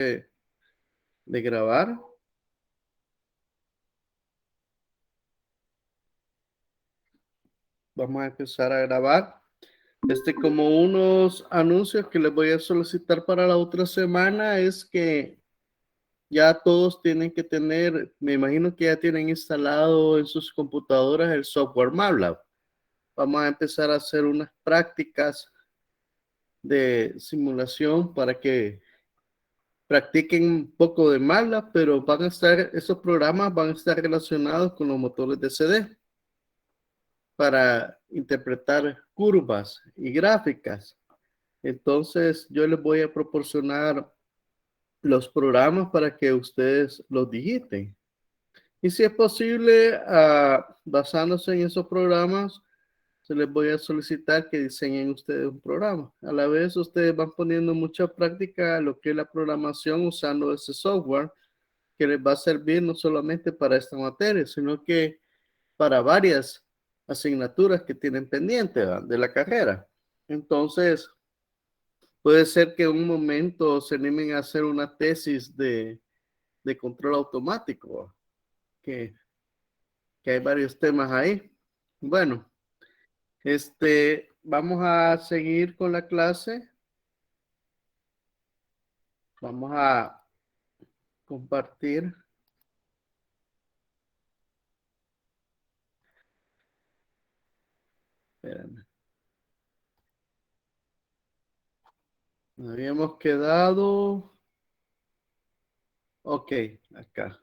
de grabar. Vamos a empezar a grabar. Como unos anuncios que les voy a solicitar para la otra semana es que ya todos tienen que tener, me imagino que ya tienen instalado en sus computadoras el software MATLAB. Vamos a empezar a hacer unas prácticas de simulación para que practiquen un poco de MATLAB, pero esos programas van a estar relacionados con los motores de CD para interpretar curvas y gráficas. Entonces, yo les voy a proporcionar los programas para que ustedes los digiten. Y si es posible, basándose en esos programas, se les voy a solicitar que diseñen ustedes un programa. A la vez, ustedes van poniendo mucha práctica a lo que es la programación usando ese software que les va a servir no solamente para esta materia, sino que para varias asignaturas que tienen pendiente, ¿verdad?, de la carrera. Entonces, puede ser que en un momento se animen a hacer una tesis de control automático, que, que hay varios temas ahí. Bueno, vamos a seguir con la clase. Vamos a compartir. Espérenme. Nos habíamos quedado. Ok, acá.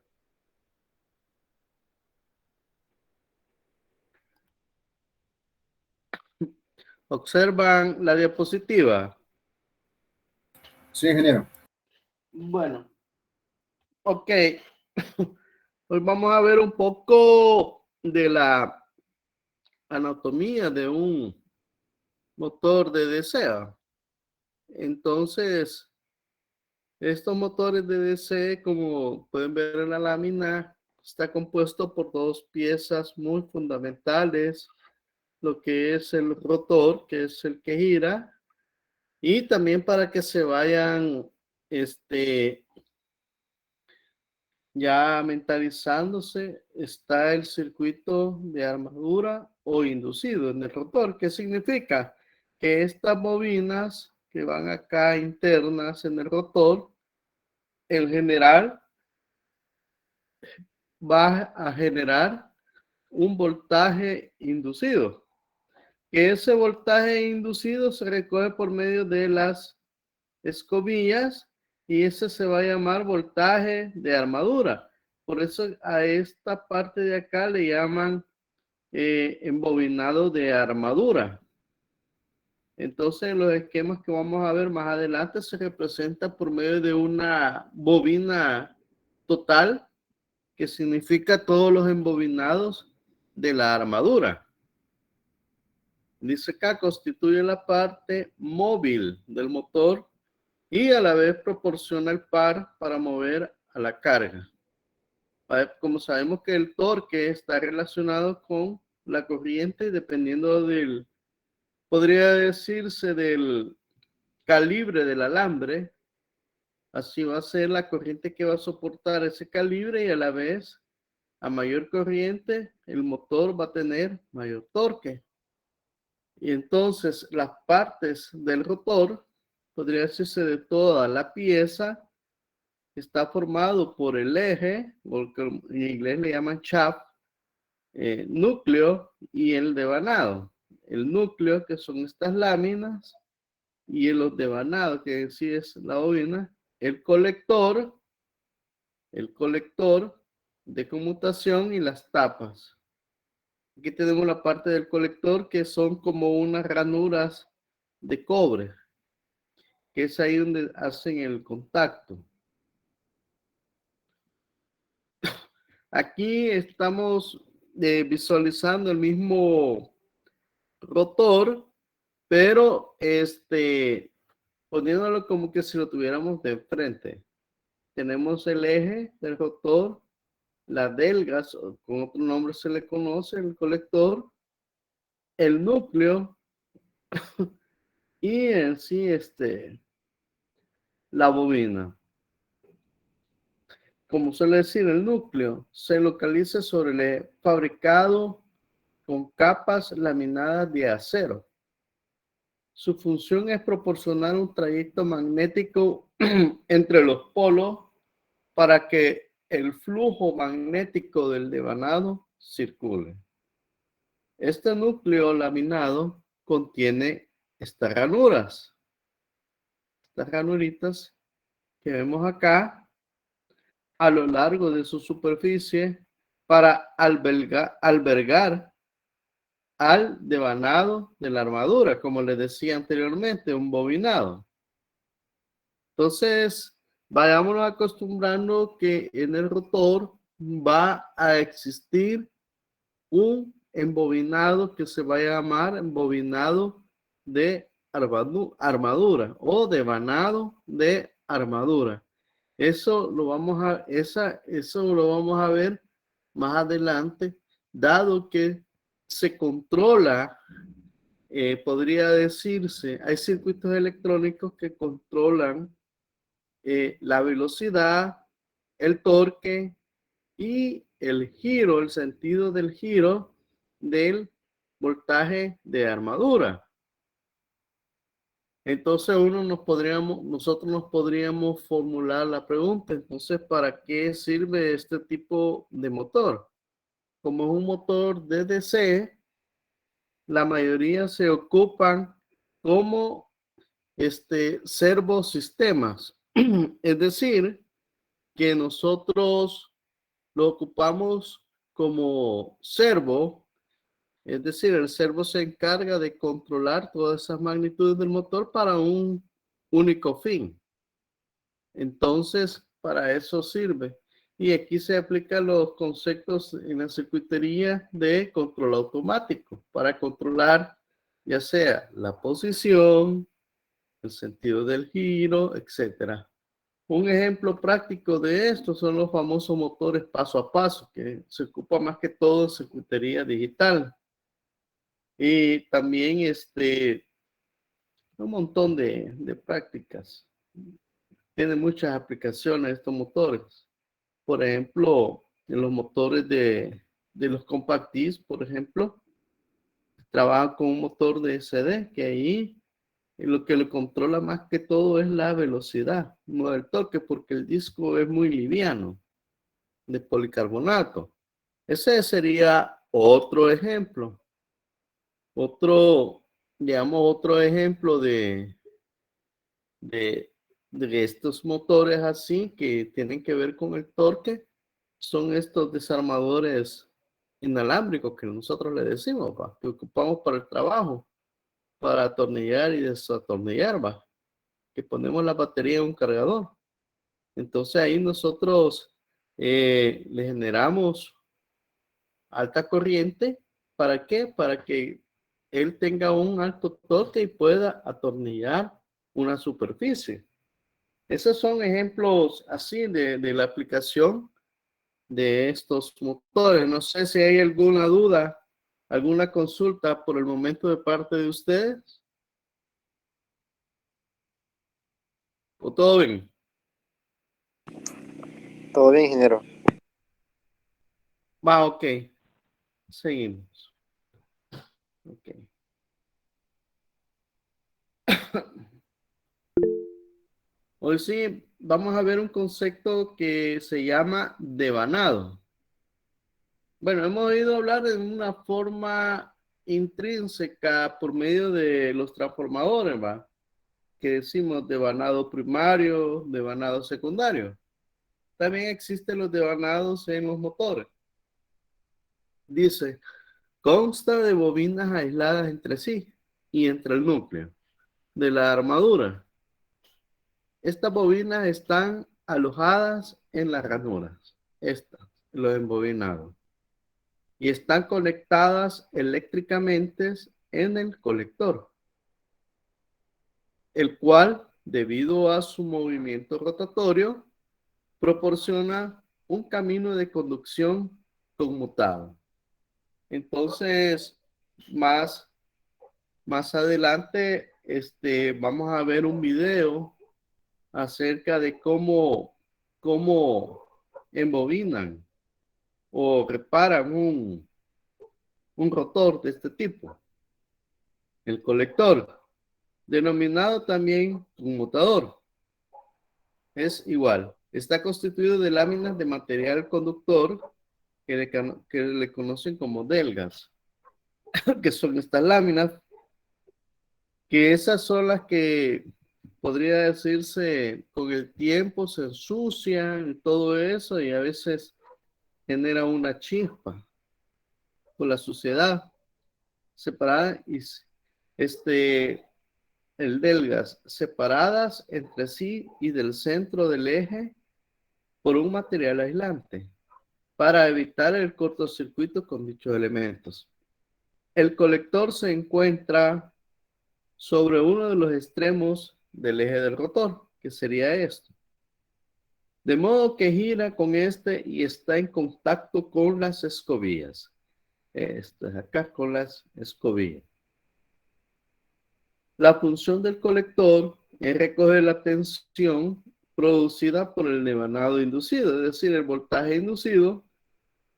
¿Observan la diapositiva? Sí, ingeniero. Bueno, ok. Hoy vamos a ver un poco de la anatomía de un motor de deseo. Entonces, estos motores de DC, como pueden ver en la lámina, está compuesto por dos piezas muy fundamentales, lo que es el rotor, que es el que gira, y también para que se vayan ya mentalizándose, está el circuito de armadura o inducido en el rotor. ¿Qué significa? Que estas bobinas que van acá internas en el rotor, el general va a generar un voltaje inducido. Que ese voltaje inducido se recoge por medio de las escobillas y ese se va a llamar voltaje de armadura. Por eso a esta parte de acá le llaman embobinado de armadura. Entonces los esquemas que vamos a ver más adelante se representan por medio de una bobina total, que significa todos los embobinados de la armadura. Dice acá, constituye la parte móvil del motor y a la vez proporciona el par para mover a la carga. Como sabemos que el torque está relacionado con la corriente, dependiendo podría decirse, del calibre del alambre, así va a ser la corriente que va a soportar ese calibre y a la vez, a mayor corriente, el motor va a tener mayor torque. Y entonces las partes del rotor, podría decirse de toda la pieza, está formado por el eje, o que en inglés le llaman shaft, núcleo y el devanado. El núcleo, que son estas láminas, y el devanado, que en sí es la bobina, el colector de conmutación y las tapas. Aquí tenemos la parte del colector, que son como unas ranuras de cobre, que es ahí donde hacen el contacto. Aquí estamos visualizando el mismo rotor, pero poniéndolo como que si lo tuviéramos de frente. Tenemos el eje del rotor, la delgas, con otro nombre se le conoce, el colector, el núcleo y en sí la bobina. como suele decir, el núcleo, se localiza sobre el fabricado con capas laminadas de acero. Su función es proporcionar un trayecto magnético entre los polos para que el flujo magnético del devanado circule. Este núcleo laminado contiene estas ranuritas que vemos acá a lo largo de su superficie para albergar al devanado de la armadura, como les decía anteriormente, un bobinado. Entonces, vayámonos acostumbrando que en el rotor va a existir un embobinado que se va a llamar embobinado de armadura o devanado de armadura. Eso lo vamos a ver más adelante, dado que se controla, podría decirse, hay circuitos electrónicos que controlan la velocidad, el torque y el giro, el sentido del giro del voltaje de armadura. Entonces nosotros nos podríamos formular la pregunta, entonces, ¿para qué sirve este tipo de motor? Como es un motor de DC, la mayoría se ocupan como servosistemas. Es decir, que nosotros lo ocupamos como servo, es decir, el servo se encarga de controlar todas esas magnitudes del motor para un único fin. Entonces, para eso sirve. Y aquí se aplican los conceptos en la circuitería de control automático para controlar ya sea la posición, el sentido del giro, etcétera. Un ejemplo práctico de esto son los famosos motores paso a paso, que se ocupa más que todo en circuitería digital. Y también un montón de prácticas. Tiene muchas aplicaciones estos motores. Por ejemplo, en los motores de los compact disc, por ejemplo, trabajan con un motor de SD, que ahí lo que le controla más que todo es la velocidad, no el torque, porque el disco es muy liviano, de policarbonato. Ese sería otro ejemplo. Otro, digamos, otro ejemplo de, de estos motores así que tienen que ver con el torque son estos desarmadores inalámbricos que nosotros le decimos, ¿va? Que ocupamos para el trabajo, para atornillar y desatornillar, ¿va? Que ponemos la batería en un cargador. Entonces ahí nosotros le generamos alta corriente. ¿Para qué? Para que él tenga un alto torque y pueda atornillar una superficie. Esos son ejemplos así de la aplicación de estos motores. No sé si hay alguna duda, alguna consulta por el momento de parte de ustedes. ¿O todo bien? Todo bien, ingeniero. Va, ok. Seguimos. Ok. Hoy sí vamos a ver un concepto que se llama devanado. Bueno, hemos oído hablar de una forma intrínseca por medio de los transformadores, ¿va? Que decimos devanado primario, devanado secundario. También existen los devanados en los motores. Dice, consta de bobinas aisladas entre sí y entre el núcleo de la armadura. Estas bobinas están alojadas en las ranuras, los embobinados, y están conectadas eléctricamente en el colector, el cual, debido a su movimiento rotatorio, proporciona un camino de conducción conmutado. Entonces, más adelante, vamos a ver un video acerca de cómo embobinan o reparan un rotor de este tipo. El colector, denominado también conmutador, es igual. Está constituido de láminas de material conductor que le conocen como delgas, que son estas láminas, que esas son las que podría decirse con el tiempo se ensucian y todo eso, y a veces genera una chispa por la suciedad separada y el delgas separadas entre sí y del centro del eje por un material aislante para evitar el cortocircuito con dichos elementos. El colector se encuentra sobre uno de los extremos del eje del rotor, que sería esto. De modo que gira con este y está en contacto con las escobillas. Esto es acá con las escobillas. La función del colector es recoger la tensión producida por el devanado inducido, es decir, el voltaje inducido,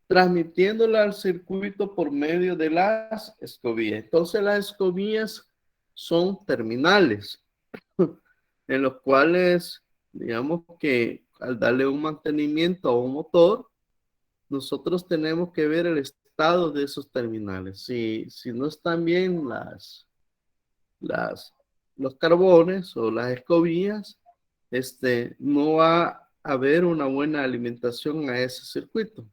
transmitiéndola al circuito por medio de las escobillas. Entonces las escobillas son terminales, en los cuales, digamos que al darle un mantenimiento a un motor, nosotros tenemos que ver el estado de esos terminales. Si no están bien las, los carbones o las escobillas, no va a haber una buena alimentación a ese circuito.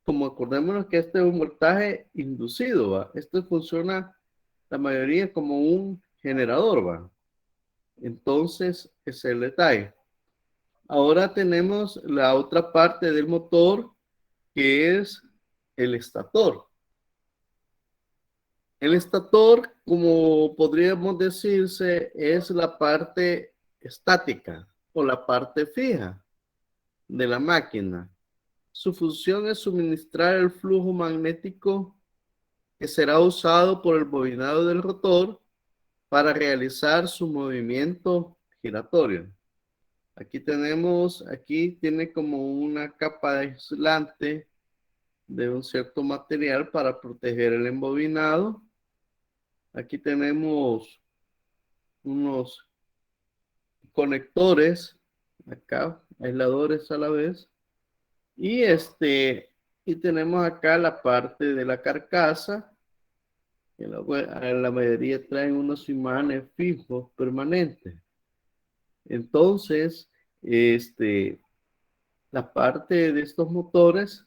Como acordémonos que este es un voltaje inducido, ¿va? Esto funciona la mayoría como un generador, ¿va? Entonces, ese es el detalle. Ahora tenemos la otra parte del motor, que es el estator. El estator, como podríamos decirse, es la parte estática o la parte fija de la máquina. Su función es suministrar el flujo magnético que será usado por el bobinado del rotor para realizar su movimiento giratorio. Aquí tiene como una capa aislante de un cierto material para proteger el embobinado. Aquí tenemos unos conectores, acá, aisladores a la vez. Y y tenemos acá la parte de la carcasa, que la mayoría traen unos imanes fijos permanentes. Entonces, la parte de estos motores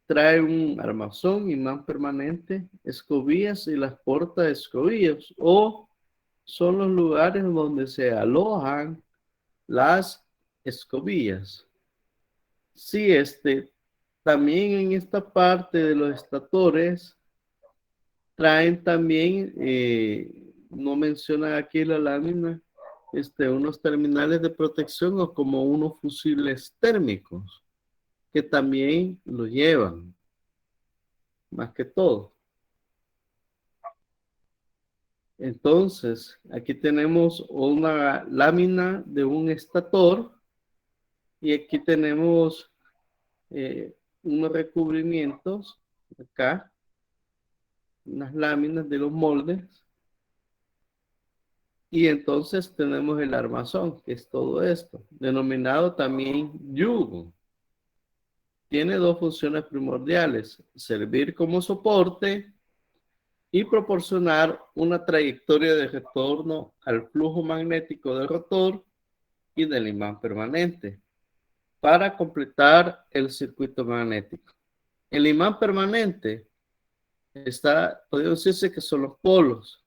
trae un armazón, imán permanente, escobillas y las portas escobillas, o son los lugares donde se alojan las escobillas. Sí, también en esta parte de los estatores traen también, no mencionan aquí la lámina, unos terminales de protección o como unos fusibles térmicos que también lo llevan, más que todo. Entonces, aquí tenemos una lámina de un estator y aquí tenemos unos recubrimientos acá, unas láminas de los moldes, y entonces tenemos el armazón, que es todo esto, denominado también yugo. Tiene dos funciones primordiales: servir como soporte y proporcionar una trayectoria de retorno al flujo magnético del rotor y del imán permanente para completar el circuito magnético. El imán permanente podemos decirse que son los polos.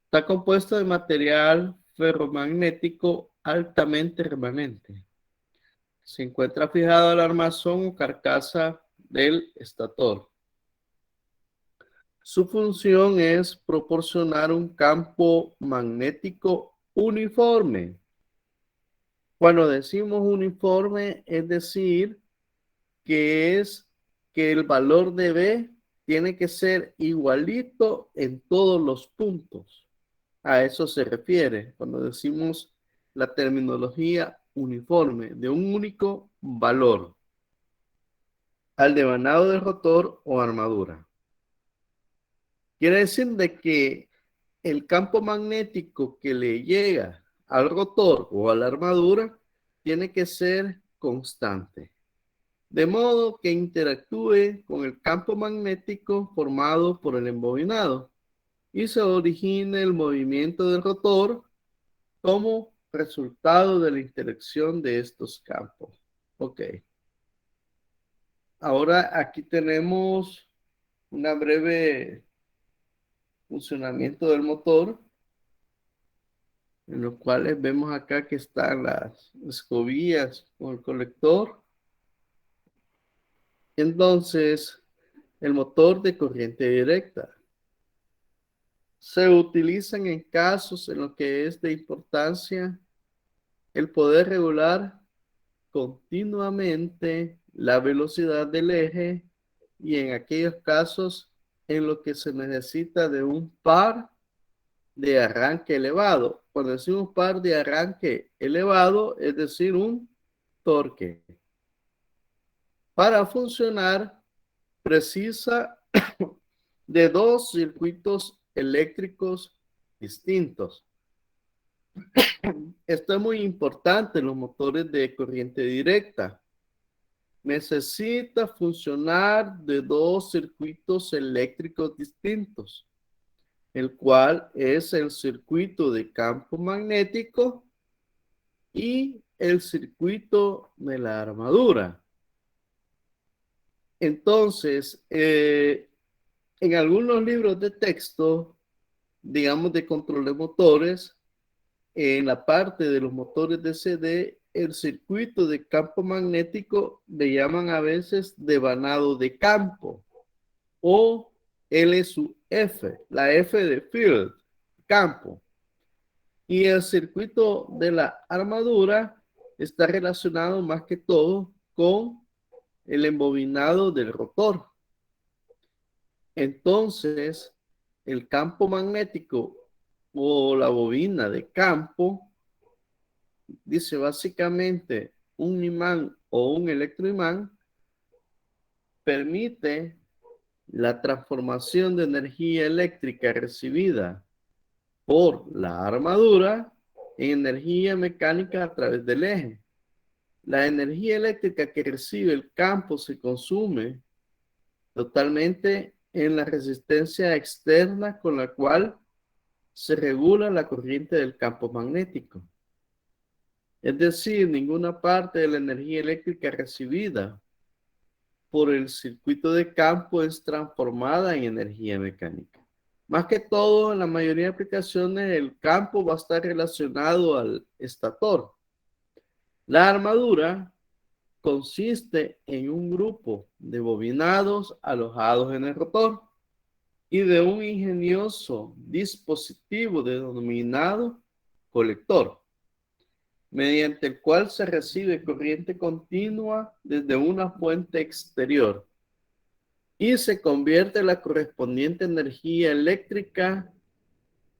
Está compuesto de material ferromagnético altamente remanente. Se encuentra fijado al armazón o carcasa del estator. Su función es proporcionar un campo magnético uniforme. Cuando decimos uniforme, es decir, que el valor de B tiene que ser igualito en todos los puntos. A eso se refiere cuando decimos la terminología uniforme de un único valor al devanado del rotor o armadura. Quiere decir de que el campo magnético que le llega al rotor o a la armadura tiene que ser constante, de modo que interactúe con el campo magnético formado por el embobinado y se origine el movimiento del rotor como resultado de la interacción de estos campos. Ok. Ahora aquí tenemos una breve funcionamiento del motor, en los cuales vemos acá que están las escobillas con el colector. Entonces, el motor de corriente directa se utilizan en casos en los que es de importancia el poder regular continuamente la velocidad del eje y en aquellos casos en los que se necesita de un par de arranque elevado. Cuando decimos par de arranque elevado, es decir, un torque. Para funcionar, precisa de dos circuitos eléctricos distintos. Esto es muy importante en los motores de corriente directa. Necesita funcionar de dos circuitos eléctricos distintos, el cual es el circuito de campo magnético y el circuito de la armadura. Entonces, en algunos libros de texto, digamos de control de motores, en la parte de los motores de CD, el circuito de campo magnético le llaman a veces devanado de campo o LSUF, la F de field, campo. Y el circuito de la armadura está relacionado más que todo con el embobinado del rotor. Entonces, el campo magnético o la bobina de campo dice básicamente un imán o un electroimán permite la transformación de energía eléctrica recibida por la armadura en energía mecánica a través del eje. La energía eléctrica que recibe el campo se consume totalmente en la resistencia externa con la cual se regula la corriente del campo magnético. Es decir, ninguna parte de la energía eléctrica recibida por el circuito de campo es transformada en energía mecánica. Más que todo, en la mayoría de aplicaciones, el campo va a estar relacionado al estator. La armadura consiste en un grupo de bobinados alojados en el rotor y de un ingenioso dispositivo denominado colector, mediante el cual se recibe corriente continua desde una fuente exterior y se convierte la correspondiente energía eléctrica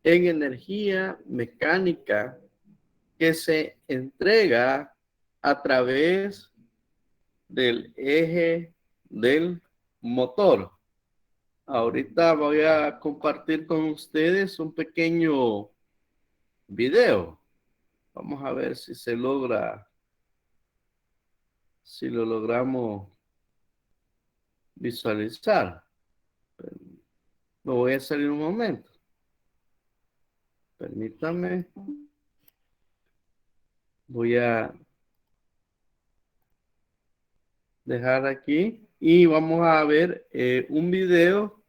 en energía mecánica que se entrega a través del eje del motor. Ahorita voy a compartir con ustedes un pequeño video. Vamos a ver si se logra, si lo logramos visualizar. Lo voy a salir un momento. Permítame. Voy a dejar aquí y vamos a ver un video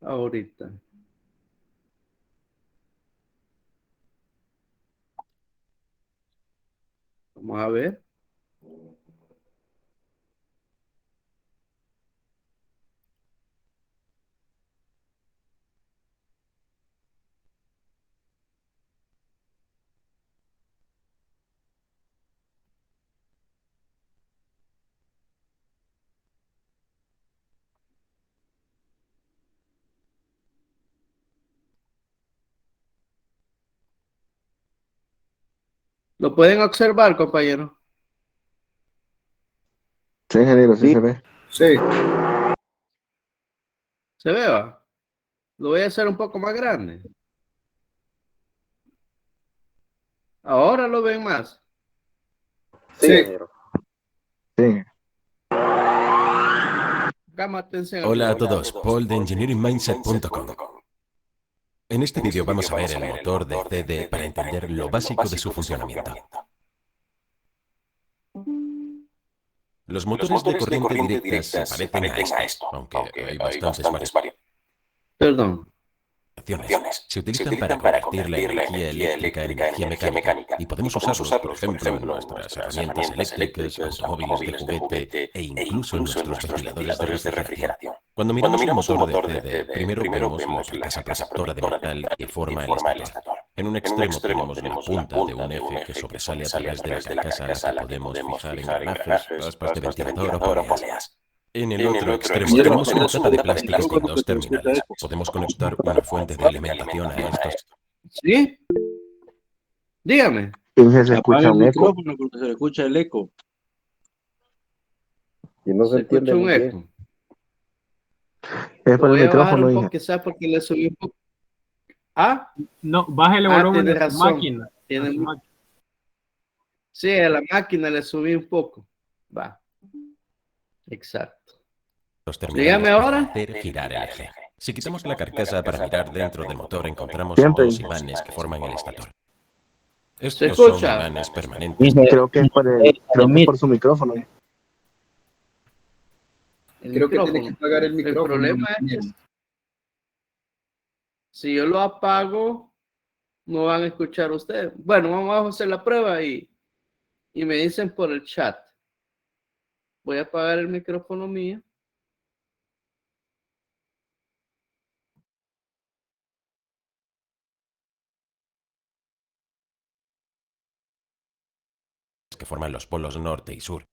ahorita. Vamos a ver. ¿Lo pueden observar, compañero? Sí, ingeniero, sí se ve. Sí, ¿Se ve? Va? Lo voy a hacer un poco más grande. Ahora lo ven más. sí. Sí. Cama atención. Hola a todos, Paul de EngineeringMindset.com. En este vídeo vamos a ver el motor de CD para entender lo básico de su funcionamiento. Los motores de corriente directa se parecen a esto, aunque hay bastantes variaciones. Perdón. Se utilizan para convertir la energía eléctrica en energía mecánica y podemos usarlos, por ejemplo, en nuestras herramientas eléctricas, automóviles de juguete e incluso en nuestros ventiladores de refrigeración. Cuando miramos un motor de CD, primero vemos la carcasa protectora de metal que forma el estator. En un extremo tenemos la punta de un eje que sobresale a través de la carcasa a la que podemos fijar engranajes, aspas de ventilador o poleas. En el otro extremo tenemos una tapa de plástico con dos terminales. Podemos conectar una fuente de alimentación a estos. ¿Sí? Dígame. Inge, se escucha Apaga el un eco micrófono porque se le escucha el eco. y no se Se entiende escucha un muy bien. eco. Es Lo por el voy a bajar micrófono, un Inge. poco, quizás porque le subí un poco. ¿Ah? No, bájale Ah, volumen tiene a su razón. máquina. Tiene A su mu- máquina. Sí, a la máquina le subí un poco. Va. Exacto. Los Dígame terminales ahora. para hacer girar el eje. Si quitamos la carcasa para mirar dentro del motor, encontramos Siempre. dos imanes que forman el estator. ¿Se Estos son escucha? imanes permanentes. Creo que es por su micrófono. El Creo que tiene que micrófono. apagar el micrófono. problema es que si yo lo apago, no van a escuchar ustedes. Bueno, vamos a hacer la prueba y me dicen por el chat. Voy a apagar el micrófono mío. Que forman los polos norte y sur.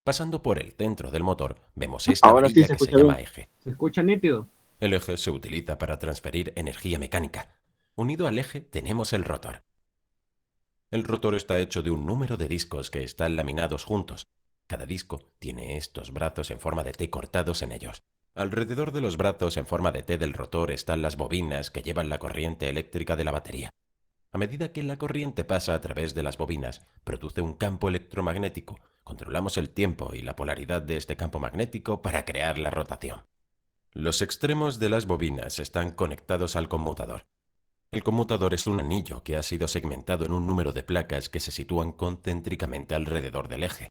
Pasando por el centro del motor, vemos esta Ahora sí varilla se que se escucha llama bien. eje. ¿Se escucha nítido? El eje se utiliza para transferir energía mecánica. Unido al eje tenemos el rotor. El rotor está hecho de un número de discos que están laminados juntos. Cada disco tiene estos brazos en forma de T cortados en ellos. Alrededor de los brazos en forma de T del rotor están las bobinas que llevan la corriente eléctrica de la batería. A medida que la corriente pasa a través de las bobinas, produce un campo electromagnético. Controlamos el tiempo y la polaridad de este campo magnético para crear la rotación. Los extremos de las bobinas están conectados al conmutador. El conmutador es un anillo que ha sido segmentado en un número de placas que se sitúan concéntricamente alrededor del eje.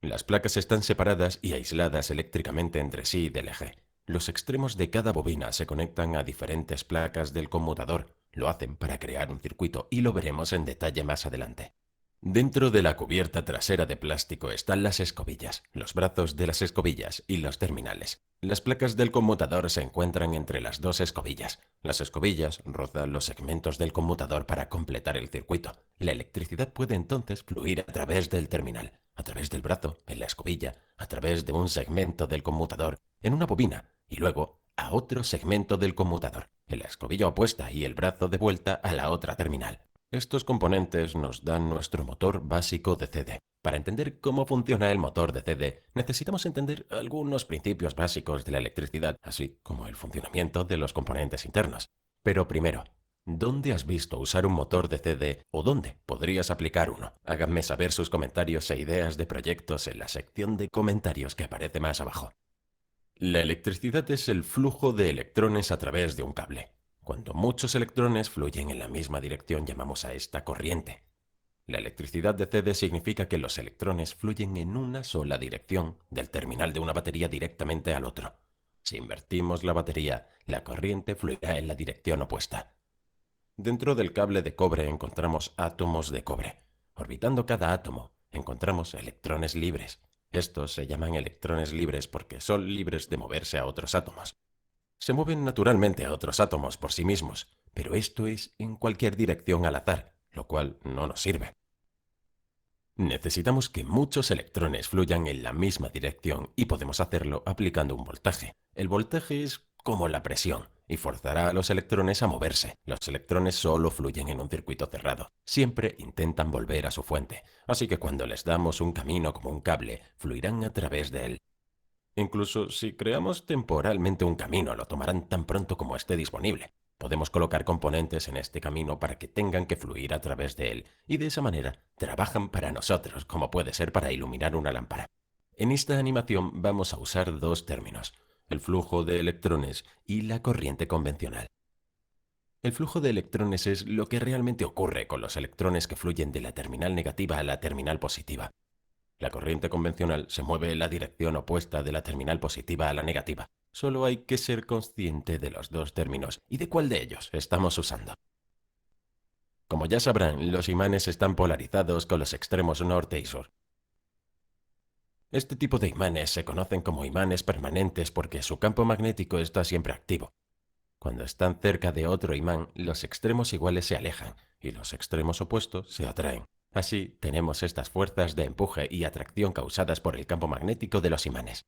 Las placas están separadas y aisladas eléctricamente entre sí del eje. Los extremos de cada bobina se conectan a diferentes placas del conmutador. Lo hacen para crear un circuito y lo veremos en detalle más adelante. Dentro de la cubierta trasera de plástico están las escobillas, los brazos de las escobillas y los terminales. Las placas del conmutador se encuentran entre las dos escobillas. Las escobillas rozan los segmentos del conmutador para completar el circuito. La electricidad puede entonces fluir a través del terminal, a través del brazo, en la escobilla, a través de un segmento del conmutador, en una bobina, y luego a otro segmento del conmutador, en la escobilla opuesta y el brazo de vuelta a la otra terminal. Estos componentes nos dan nuestro motor básico de CD. Para entender cómo funciona el motor de CD, necesitamos entender algunos principios básicos de la electricidad, así como el funcionamiento de los componentes internos. Pero primero, ¿dónde has visto usar un motor de CD o dónde podrías aplicar uno? Háganme saber sus comentarios e ideas de proyectos en la sección de comentarios que aparece más abajo. La electricidad es el flujo de electrones a través de un cable. Cuando muchos electrones fluyen en la misma dirección llamamos a esta corriente. La electricidad de CD significa que los electrones fluyen en una sola dirección, del terminal de una batería directamente al otro. Si invertimos la batería, la corriente fluirá en la dirección opuesta. Dentro del cable de cobre encontramos átomos de cobre. Orbitando cada átomo, encontramos electrones libres. Estos se llaman electrones libres porque son libres de moverse a otros átomos. Se mueven naturalmente a otros átomos por sí mismos, pero esto es en cualquier dirección al azar, lo cual no nos sirve. Necesitamos que muchos electrones fluyan en la misma dirección y podemos hacerlo aplicando un voltaje. El voltaje es como la presión y forzará a los electrones a moverse. Los electrones solo fluyen en un circuito cerrado. Siempre intentan volver a su fuente, así que cuando les damos un camino como un cable, fluirán a través de él. Incluso si creamos temporalmente un camino, lo tomarán tan pronto como esté disponible. Podemos colocar componentes en este camino para que tengan que fluir a través de él, y de esa manera trabajan para nosotros, como puede ser para iluminar una lámpara. En esta animación vamos a usar dos términos: el flujo de electrones y la corriente convencional. El flujo de electrones es lo que realmente ocurre con los electrones que fluyen de la terminal negativa a la terminal positiva. La corriente convencional se mueve en la dirección opuesta de la terminal positiva a la negativa. Solo hay que ser consciente de los dos términos y de cuál de ellos estamos usando. Como ya sabrán, los imanes están polarizados con los extremos norte y sur. Este tipo de imanes se conocen como imanes permanentes porque su campo magnético está siempre activo. Cuando están cerca de otro imán, los extremos iguales se alejan y los extremos opuestos se atraen. Así, tenemos estas fuerzas de empuje y atracción causadas por el campo magnético de los imanes.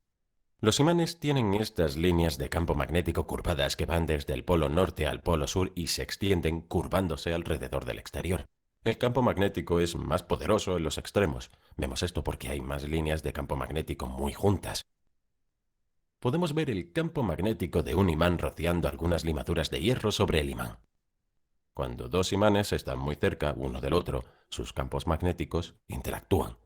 Los imanes tienen estas líneas de campo magnético curvadas que van desde el polo norte al polo sur y se extienden curvándose alrededor del exterior. El campo magnético es más poderoso en los extremos. Vemos esto porque hay más líneas de campo magnético muy juntas. Podemos ver el campo magnético de un imán rociando algunas limaduras de hierro sobre el imán. Cuando dos imanes están muy cerca uno del otro, sus campos magnéticos interactúan.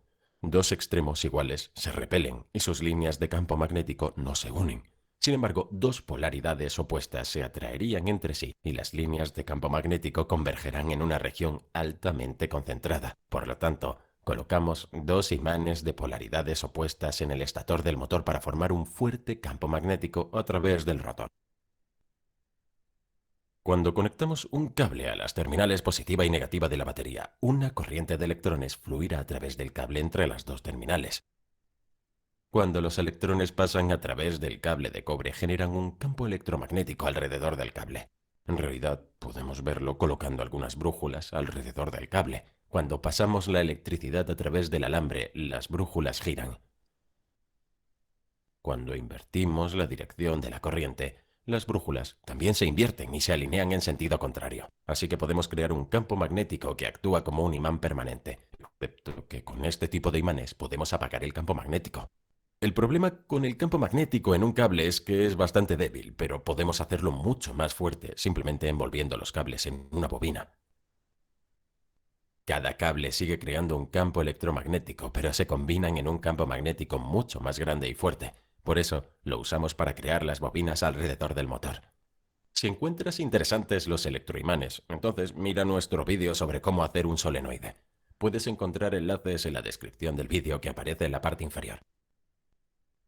Dos extremos iguales se repelen y sus líneas de campo magnético no se unen. Sin embargo, dos polaridades opuestas se atraerían entre sí y las líneas de campo magnético convergerán en una región altamente concentrada. Por lo tanto, colocamos dos imanes de polaridades opuestas en el estator del motor para formar un fuerte campo magnético a través del rotor. Cuando conectamos un cable a las terminales positiva y negativa de la batería, una corriente de electrones fluirá a través del cable entre las dos terminales. Cuando los electrones pasan a través del cable de cobre, generan un campo electromagnético alrededor del cable. En realidad, podemos verlo colocando algunas brújulas alrededor del cable. Cuando pasamos la electricidad a través del alambre, las brújulas giran. Cuando invertimos la dirección de la corriente, las brújulas también se invierten y se alinean en sentido contrario. Así que podemos crear un campo magnético que actúa como un imán permanente, excepto que con este tipo de imanes podemos apagar el campo magnético. El problema con el campo magnético en un cable es que es bastante débil, pero podemos hacerlo mucho más fuerte simplemente envolviendo los cables en una bobina. Cada cable sigue creando un campo electromagnético, pero se combinan en un campo magnético mucho más grande y fuerte. Por eso, lo usamos para crear las bobinas alrededor del motor. Si encuentras interesantes los electroimanes, entonces mira nuestro vídeo sobre cómo hacer un solenoide. Puedes encontrar enlaces en la descripción del vídeo que aparece en la parte inferior.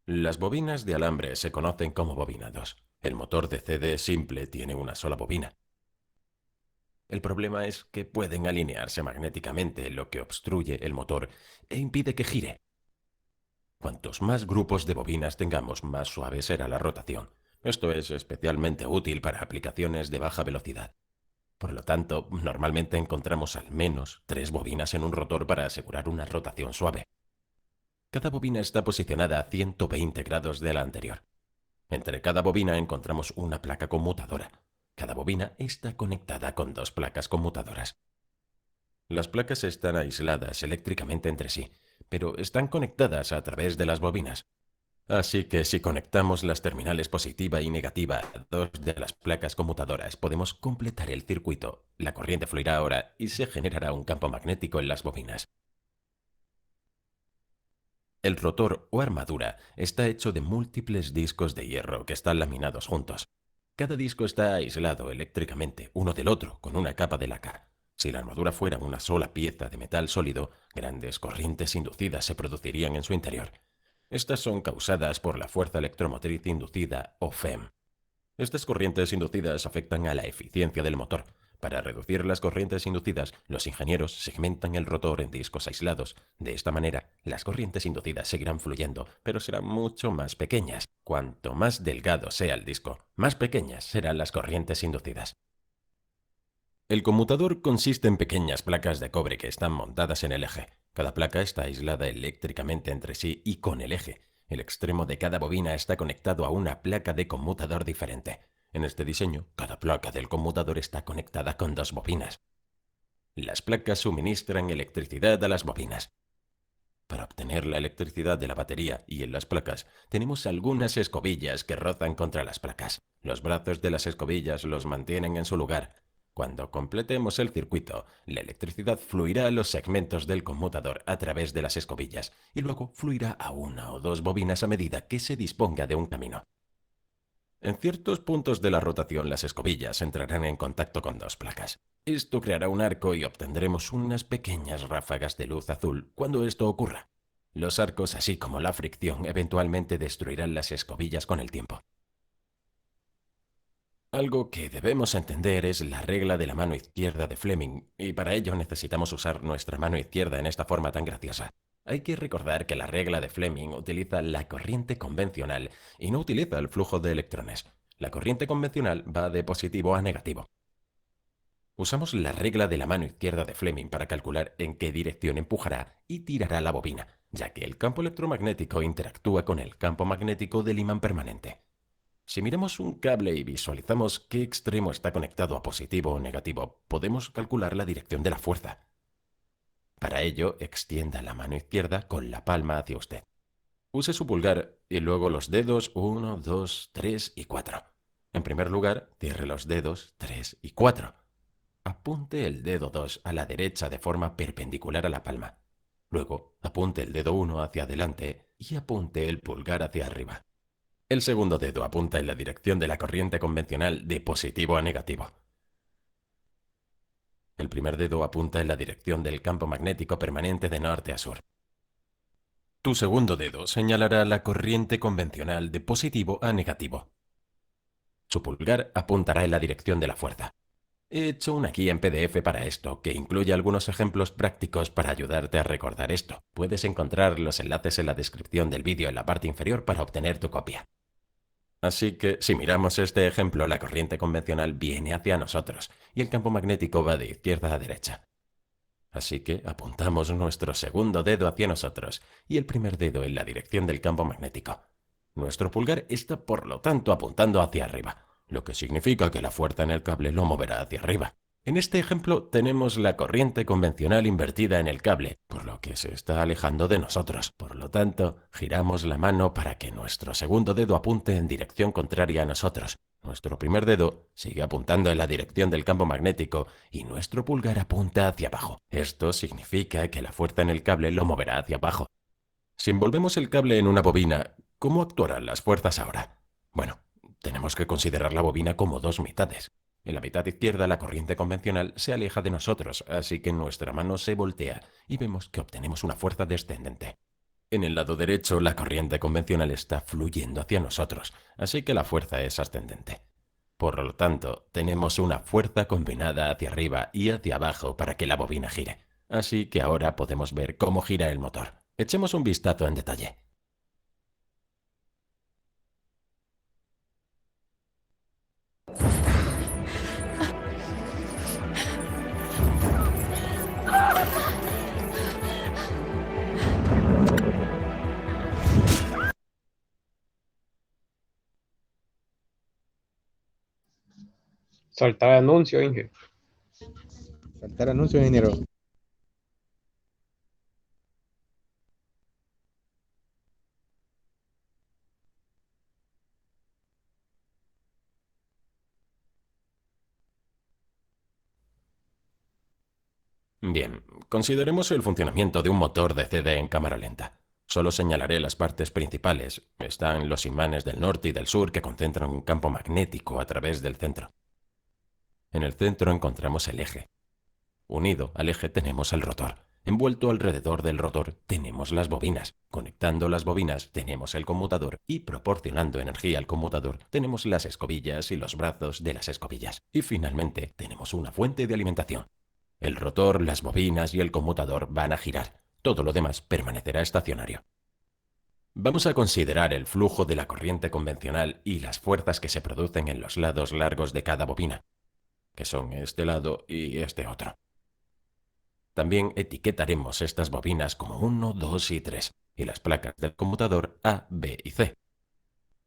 Las bobinas de alambre se conocen como bobinados. El motor de CD simple tiene una sola bobina. El problema es que pueden alinearse magnéticamente, lo que obstruye el motor e impide que gire. Cuantos más grupos de bobinas tengamos, más suave será la rotación. Esto es especialmente útil para aplicaciones de baja velocidad. Por lo tanto, normalmente encontramos al menos 3 bobinas en un rotor para asegurar una rotación suave. Cada bobina está posicionada a 120 grados de la anterior. Entre cada bobina encontramos una placa conmutadora. Cada bobina está conectada con 2 placas conmutadoras. Las placas están aisladas eléctricamente entre sí, pero están conectadas a través de las bobinas. Así que si conectamos las terminales positiva y negativa a 2 de las placas conmutadoras, podemos completar el circuito. La corriente fluirá ahora y se generará un campo magnético en las bobinas. El rotor o armadura está hecho de múltiples discos de hierro que están laminados juntos. Cada disco está aislado eléctricamente uno del otro con una capa de laca. Si la armadura fuera una sola pieza de metal sólido, grandes corrientes inducidas se producirían en su interior. Estas son causadas por la fuerza electromotriz inducida o FEM. Estas corrientes inducidas afectan a la eficiencia del motor. Para reducir las corrientes inducidas, los ingenieros segmentan el rotor en discos aislados. De esta manera, las corrientes inducidas seguirán fluyendo, pero serán mucho más pequeñas. Cuanto más delgado sea el disco, más pequeñas serán las corrientes inducidas. El conmutador consiste en pequeñas placas de cobre que están montadas en el eje. Cada placa está aislada eléctricamente entre sí y con el eje. El extremo de cada bobina está conectado a una placa de conmutador diferente. En este diseño, cada placa del conmutador está conectada con 2 bobinas. Las placas suministran electricidad a las bobinas. Para obtener la electricidad de la batería y en las placas, tenemos algunas escobillas que rozan contra las placas. Los brazos de las escobillas los mantienen en su lugar. Cuando completemos el circuito, la electricidad fluirá a los segmentos del conmutador a través de las escobillas y luego fluirá a 1 o 2 bobinas a medida que se disponga de un camino. En ciertos puntos de la rotación, las escobillas entrarán en contacto con 2 placas. Esto creará un arco y obtendremos unas pequeñas ráfagas de luz azul cuando esto ocurra. Los arcos, así como la fricción, eventualmente destruirán las escobillas con el tiempo. Algo que debemos entender es la regla de la mano izquierda de Fleming, y para ello necesitamos usar nuestra mano izquierda en esta forma tan graciosa. Hay que recordar que la regla de Fleming utiliza la corriente convencional y no utiliza el flujo de electrones. La corriente convencional va de positivo a negativo. Usamos la regla de la mano izquierda de Fleming para calcular en qué dirección empujará y tirará la bobina, ya que el campo electromagnético interactúa con el campo magnético del imán permanente. Si miramos un cable y visualizamos qué extremo está conectado a positivo o negativo, podemos calcular la dirección de la fuerza. Para ello, extienda la mano izquierda con la palma hacia usted. Use su pulgar y luego los dedos 1, 2, 3 y 4. En primer lugar, cierre los dedos 3 y 4. Apunte el dedo 2 a la derecha de forma perpendicular a la palma. Luego, apunte el dedo 1 hacia adelante y apunte el pulgar hacia arriba. El segundo dedo apunta en la dirección de la corriente convencional de positivo a negativo. El primer dedo apunta en la dirección del campo magnético permanente de norte a sur. Tu segundo dedo señalará la corriente convencional de positivo a negativo. Su pulgar apuntará en la dirección de la fuerza. He hecho una guía en PDF para esto, que incluye algunos ejemplos prácticos para ayudarte a recordar esto. Puedes encontrar los enlaces en la descripción del vídeo en la parte inferior para obtener tu copia. Así que, si miramos este ejemplo, la corriente convencional viene hacia nosotros y el campo magnético va de izquierda a derecha. Así que apuntamos nuestro segundo dedo hacia nosotros y el primer dedo en la dirección del campo magnético. Nuestro pulgar está, por lo tanto, apuntando hacia arriba, lo que significa que la fuerza en el cable lo moverá hacia arriba. En este ejemplo tenemos la corriente convencional invertida en el cable, por lo que se está alejando de nosotros. Por lo tanto, giramos la mano para que nuestro segundo dedo apunte en dirección contraria a nosotros. Nuestro primer dedo sigue apuntando en la dirección del campo magnético y nuestro pulgar apunta hacia abajo. Esto significa que la fuerza en el cable lo moverá hacia abajo. Si envolvemos el cable en una bobina, ¿cómo actuarán las fuerzas ahora? Bueno, tenemos que considerar la bobina como 2 mitades. En la mitad izquierda la corriente convencional se aleja de nosotros, así que nuestra mano se voltea y vemos que obtenemos una fuerza descendente. En el lado derecho la corriente convencional está fluyendo hacia nosotros, así que la fuerza es ascendente. Por lo tanto, tenemos una fuerza combinada hacia arriba y hacia abajo para que la bobina gire. Así que ahora podemos ver cómo gira el motor. Echemos un vistazo en detalle. Soltar anuncio, Inge. Saltar anuncio, ingeniero. Bien, consideremos el funcionamiento de un motor de CD en cámara lenta. Solo señalaré las partes principales. Están los imanes del norte y del sur que concentran un campo magnético a través del centro. En el centro encontramos el eje. Unido al eje tenemos el rotor. Envuelto alrededor del rotor tenemos las bobinas. Conectando las bobinas tenemos el conmutador y proporcionando energía al conmutador tenemos las escobillas y los brazos de las escobillas. Y finalmente tenemos una fuente de alimentación. El rotor, las bobinas y el conmutador van a girar. Todo lo demás permanecerá estacionario. Vamos a considerar el flujo de la corriente convencional y las fuerzas que se producen en los lados largos de cada bobina, que son este lado y este otro. También etiquetaremos estas bobinas como 1, 2 y 3. y las placas del conmutador A, B y C.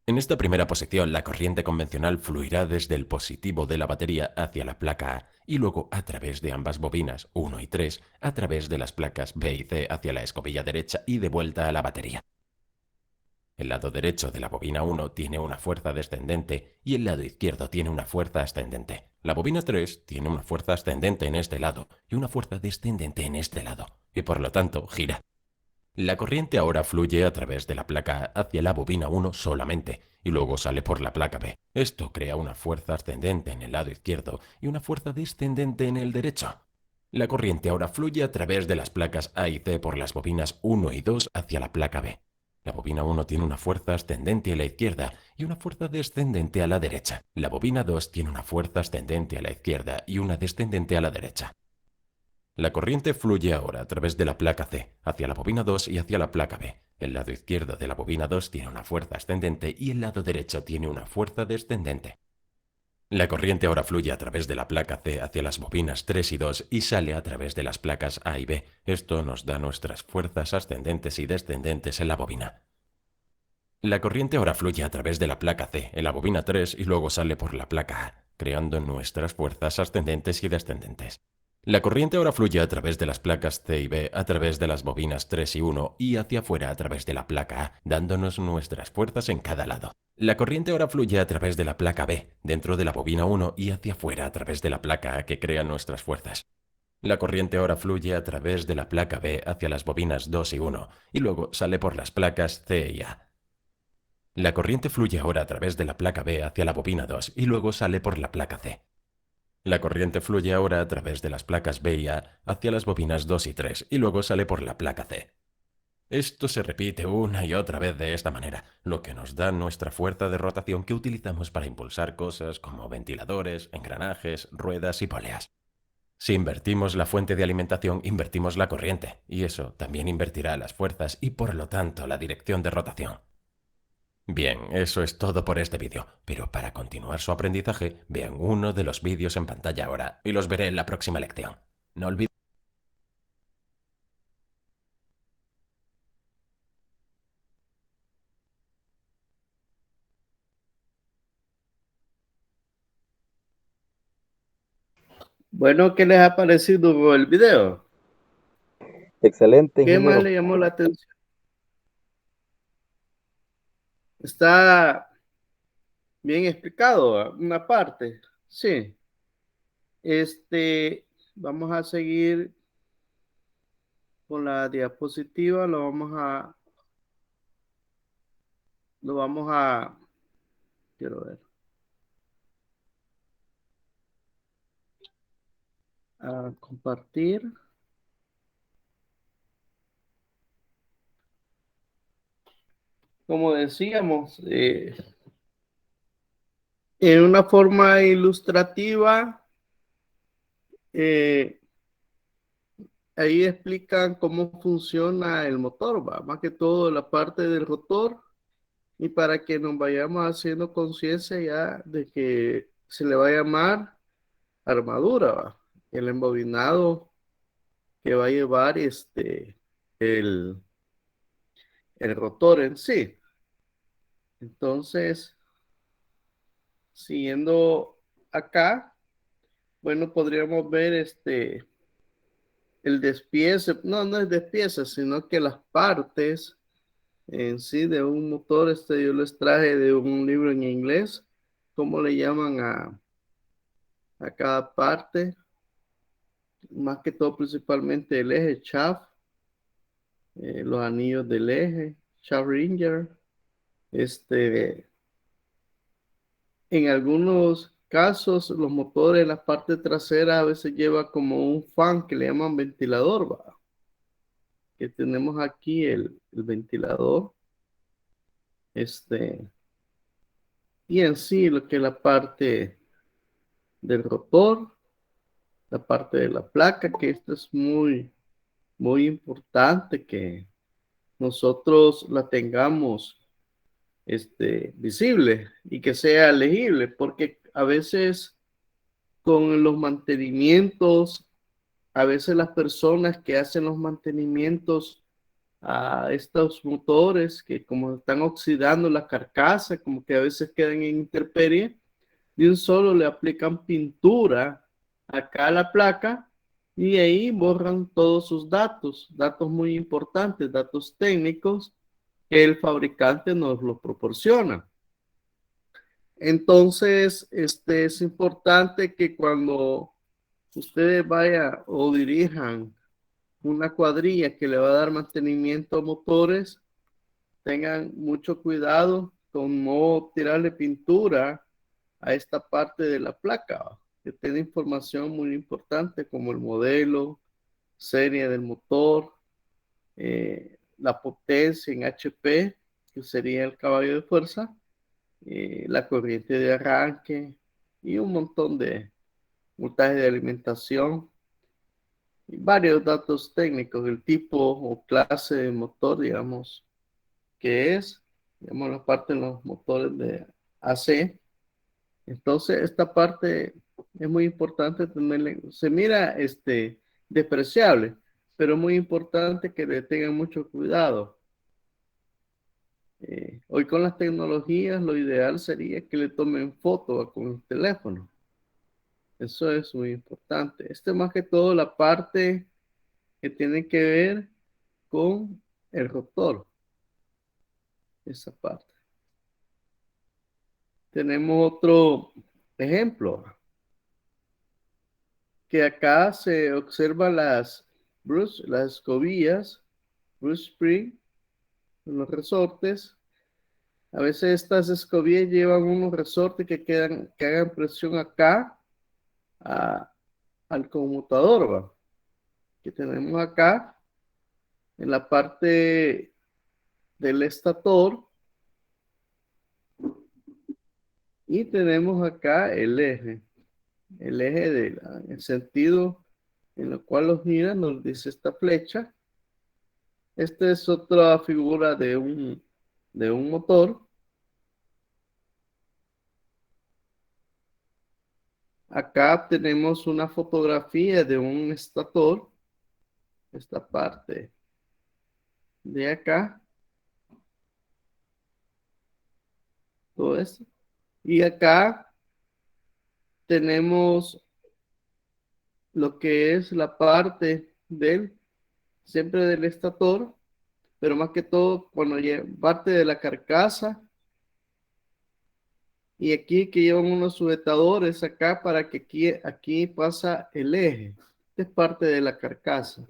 En esta primera posición, la corriente convencional fluirá desde el positivo de la batería hacia la placa A y luego a través de ambas bobinas 1 y 3 a través de las placas B y C hacia la escobilla derecha y de vuelta a la batería. El lado derecho de la bobina 1 tiene una fuerza descendente y el lado izquierdo tiene una fuerza ascendente. La bobina 3 tiene una fuerza ascendente en este lado y una fuerza descendente en este lado, y por lo tanto gira. La corriente ahora fluye a través de la placa A hacia la bobina 1 solamente, y luego sale por la placa B. Esto crea una fuerza ascendente en el lado izquierdo y una fuerza descendente en el derecho. La corriente ahora fluye a través de las placas A y C por las bobinas 1 y 2 hacia la placa B. La bobina 1 tiene una fuerza ascendente a la izquierda y una fuerza descendente a la derecha. La bobina 2 tiene una fuerza ascendente a la izquierda y una descendente a la derecha. La corriente fluye ahora a través de la placa C, hacia la bobina 2 y hacia la placa B. El lado izquierdo de la bobina 2 tiene una fuerza ascendente y el lado derecho tiene una fuerza descendente. La corriente ahora fluye a través de la placa C hacia las bobinas 3 y 2 y sale a través de las placas A y B. Esto nos da nuestras fuerzas ascendentes y descendentes en la bobina. La corriente ahora fluye a través de la placa C en la bobina 3 y luego sale por la placa A, creando nuestras fuerzas ascendentes y descendentes. La corriente ahora fluye a través de las placas C y B a través de las bobinas 3 y 1 y hacia afuera a través de la placa A, dándonos nuestras fuerzas en cada lado. La corriente ahora fluye a través de la placa B, dentro de la bobina 1 y hacia afuera a través de la placa A que crea nuestras fuerzas. La corriente ahora fluye a través de la placa B hacia las bobinas 2 y 1 y luego sale por las placas C y A. La corriente fluye ahora a través de la placa B hacia la bobina 2 y luego sale por la placa C. La corriente fluye ahora a través de las placas B y A hacia las bobinas 2 y 3 y luego sale por la placa C. Esto se repite una y otra vez de esta manera, lo que nos da nuestra fuerza de rotación que utilizamos para impulsar cosas como ventiladores, engranajes, ruedas y poleas. Si invertimos la fuente de alimentación, invertimos la corriente, y eso también invertirá las fuerzas y por lo tanto la dirección de rotación. Bien, eso es todo por este vídeo, pero para continuar su aprendizaje, vean uno de los vídeos en pantalla ahora y los veré en la próxima lección. No olviden. Bueno, ¿qué les ha parecido el video? Excelente, ¿Qué más ingeniero. le llamó la atención? Está bien explicado, una parte. Sí. Vamos a seguir con la diapositiva. Quiero ver. A compartir. Como decíamos, en una forma ilustrativa, ahí explican cómo funciona el motor, ¿va? Más que todo la parte del rotor, y para que nos vayamos haciendo conciencia ya de que se le va a llamar armadura, ¿va? El embobinado que va a llevar el, el rotor en sí. Entonces, siguiendo acá, bueno, podríamos ver el despiece, no es despiece, sino que las partes en sí de un motor, yo les traje de un libro en inglés, cómo le llaman a cada parte, más que todo principalmente el eje shaft, los anillos del eje, shaft ringer, en algunos casos los motores, la parte trasera a veces lleva como un fan que le llaman ventilador, ¿va? Que tenemos aquí el ventilador, y en sí lo que es la parte del rotor, la parte de la placa, que esto es muy, muy importante que nosotros la tengamos visible y que sea legible, porque a veces con los mantenimientos, a veces las personas que hacen los mantenimientos a estos motores que como están oxidando la carcasa, como que a veces quedan en intemperie, de un solo le aplican pintura acá a la placa y ahí borran todos sus datos, datos muy importantes, datos técnicos que el fabricante nos los proporciona. Entonces, es importante que cuando ustedes vayan o dirijan una cuadrilla que le va a dar mantenimiento a motores, tengan mucho cuidado con no tirarle pintura a esta parte de la placa, que tiene información muy importante como el modelo, serie del motor, la potencia en HP, que sería el caballo de fuerza, la corriente de arranque y un montón de voltaje de alimentación y varios datos técnicos, el tipo o clase de motor, digamos, que es, digamos, la parte de los motores de AC. Entonces, esta parte es muy importante tenerla. Se mira despreciable, pero muy importante que le tengan mucho cuidado. Hoy con las tecnologías, lo ideal sería que le tomen foto con el teléfono. Eso es muy importante. Más que todo la parte que tiene que ver con el rotor. Esa parte. Tenemos otro ejemplo, que acá se observan las escobillas, Bruce Spring, los resortes. A veces estas escobillas llevan unos resortes que hagan presión acá al conmutador, ¿va? Que tenemos acá en la parte del estator y tenemos acá el eje del sentido en el cual los gira, nos dice esta flecha. Esta es otra figura de un motor. Acá tenemos una fotografía de un estator. Esta parte de acá. Todo esto. Y acá tenemos lo que es la parte siempre del estator, pero más que todo cuando parte de la carcasa. Y aquí que llevan unos sujetadores acá para que aquí pasa el eje. Esta es parte de la carcasa.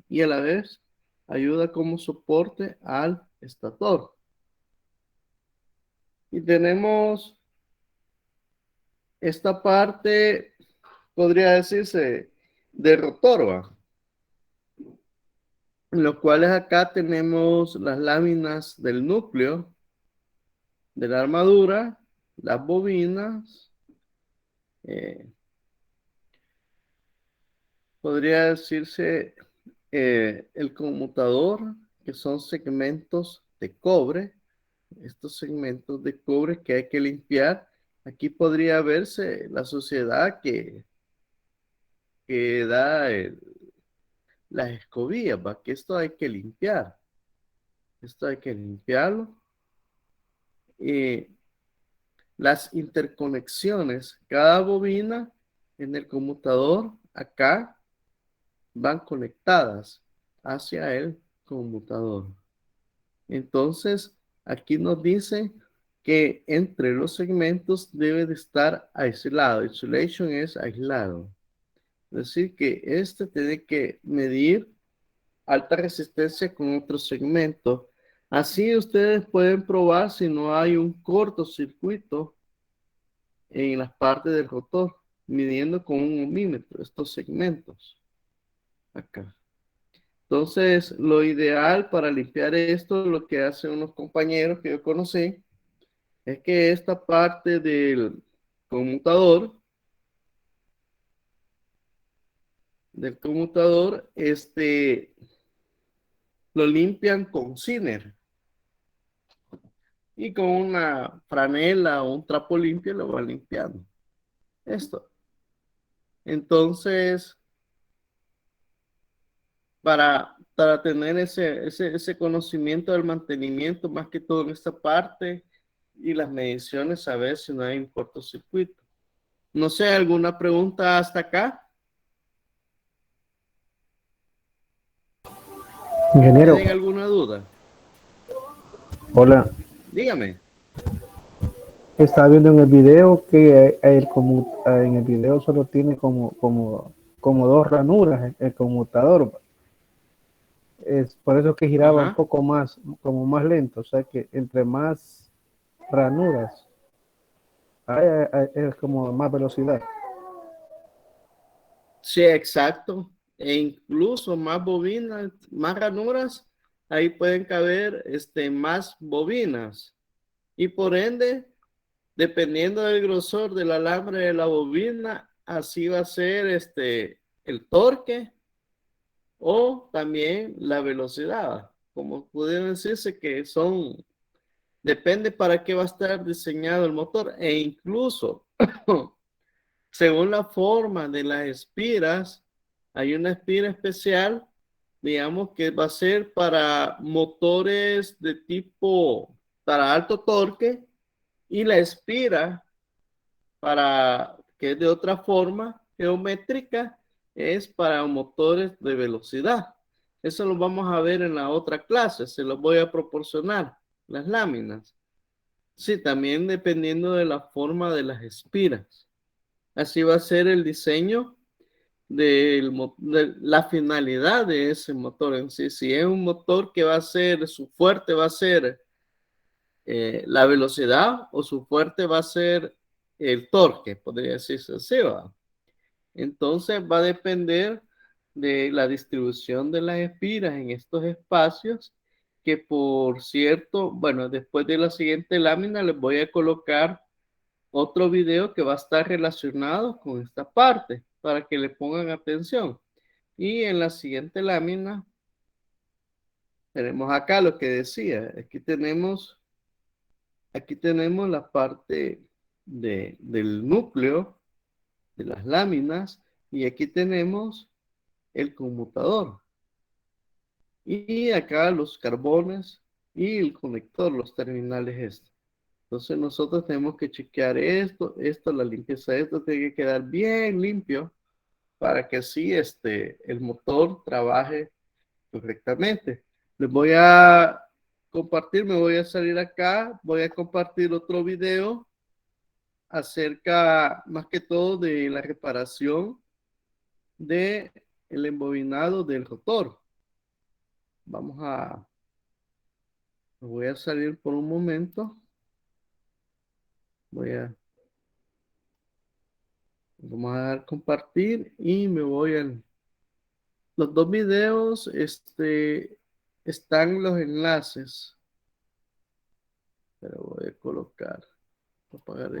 Y a la vez ayuda como soporte al estator. Y tenemos esta parte, podría decirse, de rotor, ¿va? En los cuales acá tenemos las láminas del núcleo, de la armadura, las bobinas, podría decirse el conmutador, que son segmentos de cobre, estos segmentos de cobre que hay que limpiar. Aquí podría verse la suciedad que da las escobillas, ¿va? Que esto hay que limpiar. Esto hay que limpiarlo. Las interconexiones, cada bobina en el conmutador acá van conectadas hacia el conmutador. Entonces, aquí nos dice que entre los segmentos debe de estar aislado. Isolation es aislado. Es decir, que tiene que medir alta resistencia con otro segmento. Así ustedes pueden probar si no hay un cortocircuito en las partes del rotor, midiendo con un ohmímetro estos segmentos. Acá. Entonces, lo ideal para limpiar esto, lo que hacen unos compañeros que yo conocí, es que esta parte del conmutador, lo limpian con Ciner y con una franela o un trapo limpio lo van limpiando. Esto. Entonces, para para tener ese conocimiento del mantenimiento, más que todo en esta parte, y las mediciones, a ver si no hay un cortocircuito. No sé, ¿alguna pregunta hasta acá? Ingeniero, ¿Tienen alguna duda? hola. Dígame. Estaba viendo en el video que en el video solo tiene como dos ranuras el conmutador. Es por eso que giraba un poco más, como más lento. O sea que entre más ranuras es como más velocidad. Sí, exacto. E incluso más bobinas, más ranuras, ahí pueden caber más bobinas. Y por ende, dependiendo del grosor del alambre de la bobina, así va a ser el torque o también la velocidad. Como puede decirse que depende para qué va a estar diseñado el motor, e incluso según la forma de las espiras, hay una espira especial, digamos, que va a ser para motores de tipo para alto torque, y la espira que es de otra forma geométrica, es para motores de velocidad. Eso lo vamos a ver en la otra clase, se los voy a proporcionar, las láminas. Sí, también dependiendo de la forma de las espiras. Así va a ser el diseño de la finalidad de ese motor en sí. Si es un motor que va a ser, su fuerte va a ser la velocidad, o su fuerte va a ser el torque, podría decirse así, ¿va? Entonces va a depender de la distribución de las espiras en estos espacios, que por cierto, bueno, después de la siguiente lámina les voy a colocar otro video que va a estar relacionado con esta parte para que le pongan atención. Y en la siguiente lámina tenemos acá lo que decía. Aquí tenemos la parte del núcleo de las láminas, y aquí tenemos el conmutador. Y acá los carbones y el conector, los terminales estos. Entonces nosotros tenemos que chequear esto, la limpieza de esto tiene que quedar bien limpio para que así el motor trabaje correctamente. Les voy a compartir, me voy a salir acá, voy a compartir otro video acerca más que todo de la reparación de el embobinado del rotor. Me voy a salir por un momento. Vamos a dar compartir y me voy al... Los dos videos, están los enlaces. Pero voy a colocar, voy a apagar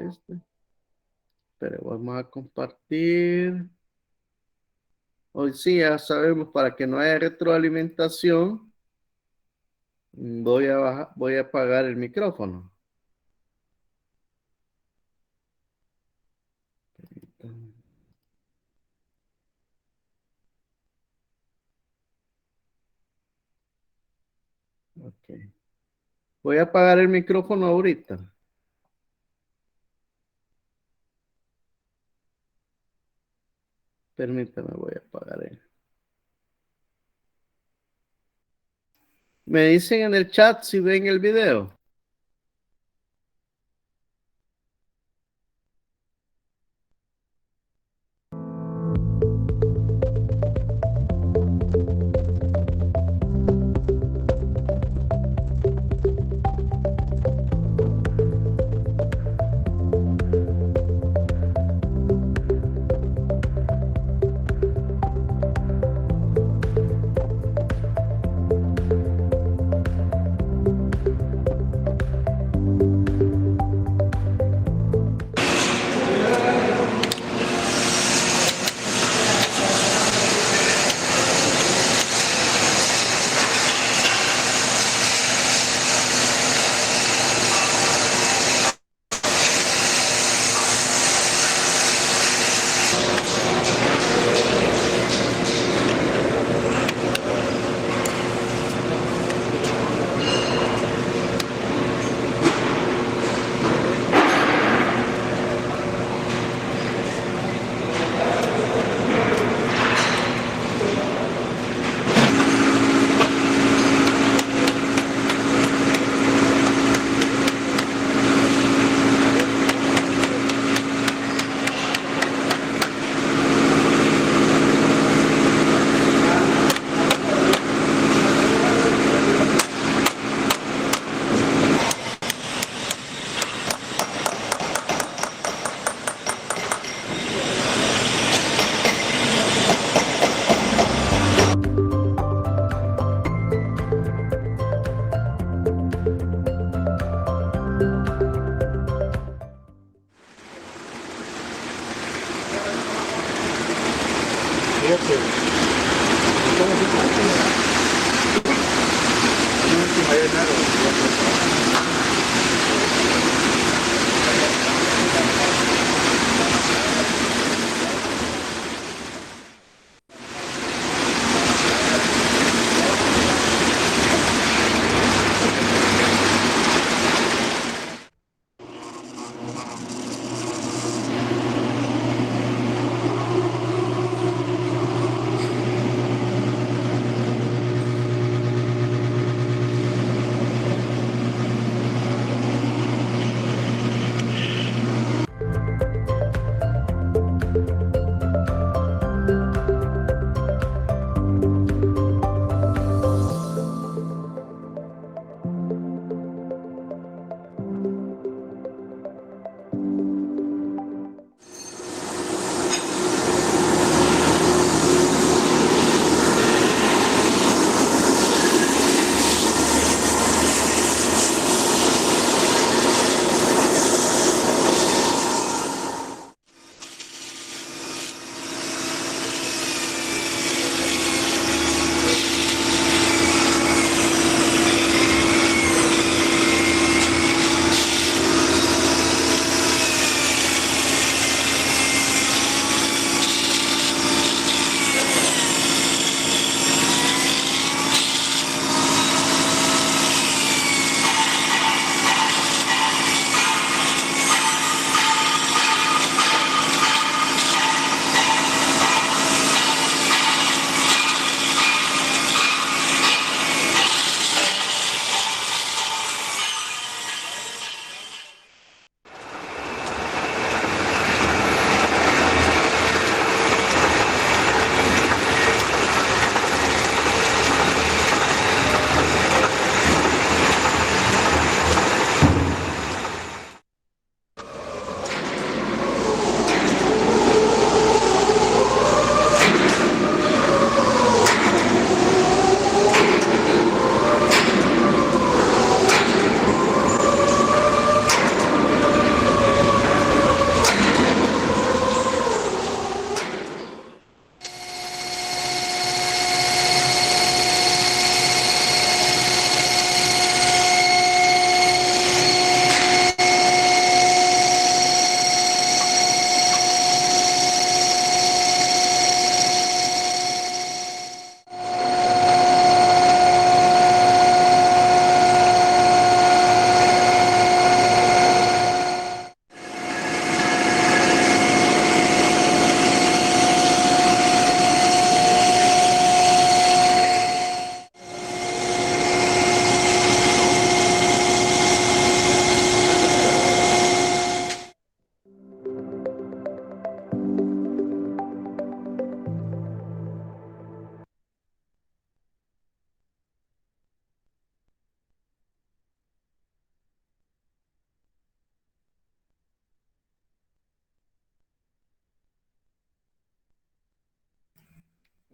pero vamos a compartir. Hoy sí, ya sabemos, para que no haya retroalimentación, voy a apagar el micrófono. Ok. Voy a apagar el micrófono ahorita. Permítame, voy a apagar él. Me dicen en el chat si ven el video.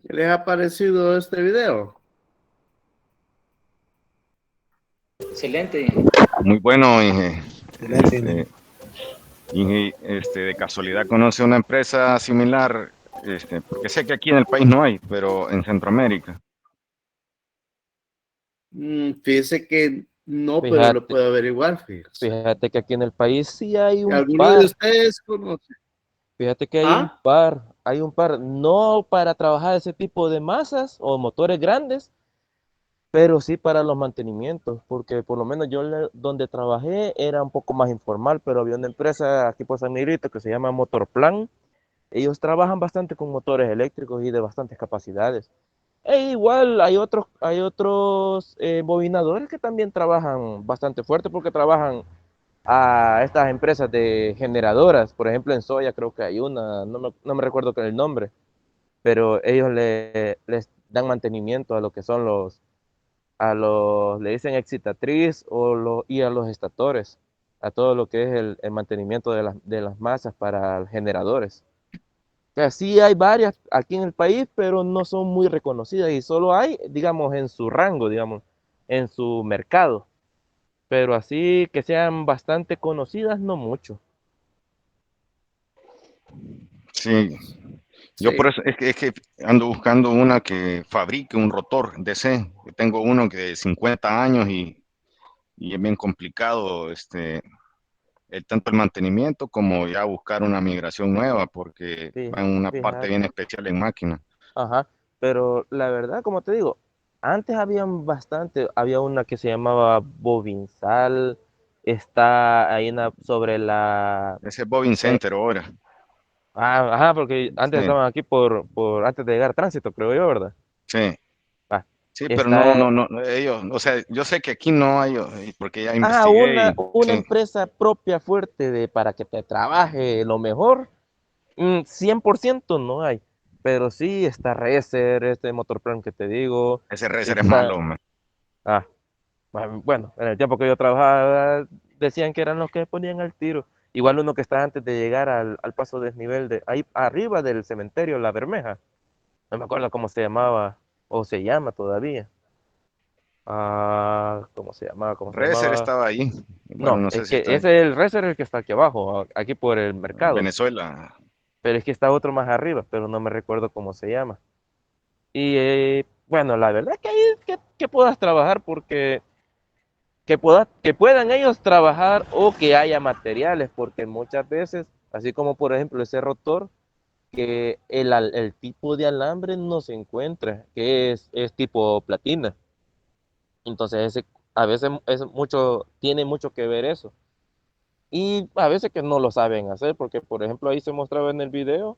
¿Qué les ha parecido este video? Excelente. Muy bueno, Inge. Excelente. Inge, de casualidad conoce una empresa similar, porque sé que aquí en el país no hay, pero en Centroamérica. Fíjese que no, pero Fíjate. lo puedo averiguar, fíjese. Fíjate que aquí en el país sí hay un ¿Alguno de par. ustedes conoce? Fíjate que ¿Ah? hay un par, no para trabajar ese tipo de masas o motores grandes, pero sí para los mantenimientos, porque por lo menos donde trabajé era un poco más informal, pero había una empresa aquí por San Miguelito que se llama Motorplan. Ellos trabajan bastante con motores eléctricos y de bastantes capacidades. E igual hay otros bobinadores que también trabajan bastante fuerte porque trabajan a estas empresas de generadoras. Por ejemplo, en Soya creo que hay una, no me recuerdo con el nombre, pero ellos les dan mantenimiento a lo que son le dicen excitatriz y a los estatores, a todo lo que es el mantenimiento de las masas para generadores. O sea, sí hay varias aquí en el país, pero no son muy reconocidas y solo hay, digamos, en su rango, digamos, en su mercado. Pero así que sean bastante conocidas, no mucho. Sí, Yo Sí, por eso es que ando buscando una que fabrique un rotor DC. Yo tengo uno que de 50 años y es bien complicado tanto el mantenimiento como ya buscar una migración nueva porque Sí, va en una parte bien fíjate. especial en máquina. Ajá, pero la verdad, como te digo, antes habían bastante, había una que se llamaba Bovinsal, está ahí sobre la... Ese es Bobbin eh, Center ahora. ajá, porque antes Sí, estaban aquí antes de llegar a tránsito, creo yo, ¿verdad? sí, Ah, sí, pero no, está, no, no, ellos, o sea, yo sé que aquí no hay, porque ya investigué una, y una sí, empresa propia fuerte para que te trabaje lo mejor, 100% no hay, pero sí está Rezer, este Motorplan que te digo, ese racer es está... malo, man. Ah, bueno, en el tiempo que yo trabajaba, decían que eran los que ponían al tiro. Igual uno que está antes de llegar al paso desnivel de ahí arriba del cementerio, La Bermeja. No me acuerdo cómo se llamaba, o se llama todavía. ¿Cómo se llamaba? ¿Cómo se Racer llamaba? estaba ahí. Bueno, No, no es sé si que está ese es el Reser el que está aquí abajo, aquí por el en mercado. Venezuela. Pero es que está otro más arriba, pero no me recuerdo cómo se llama. Y bueno, la verdad que ahí es que puedas trabajar porque que puedan ellos trabajar o que haya materiales, porque muchas veces, así como por ejemplo ese rotor, que el tipo de alambre no se encuentra, que es tipo platina. Entonces a veces tiene mucho que ver eso. Y a veces que no lo saben hacer, porque por ejemplo ahí se mostraba en el video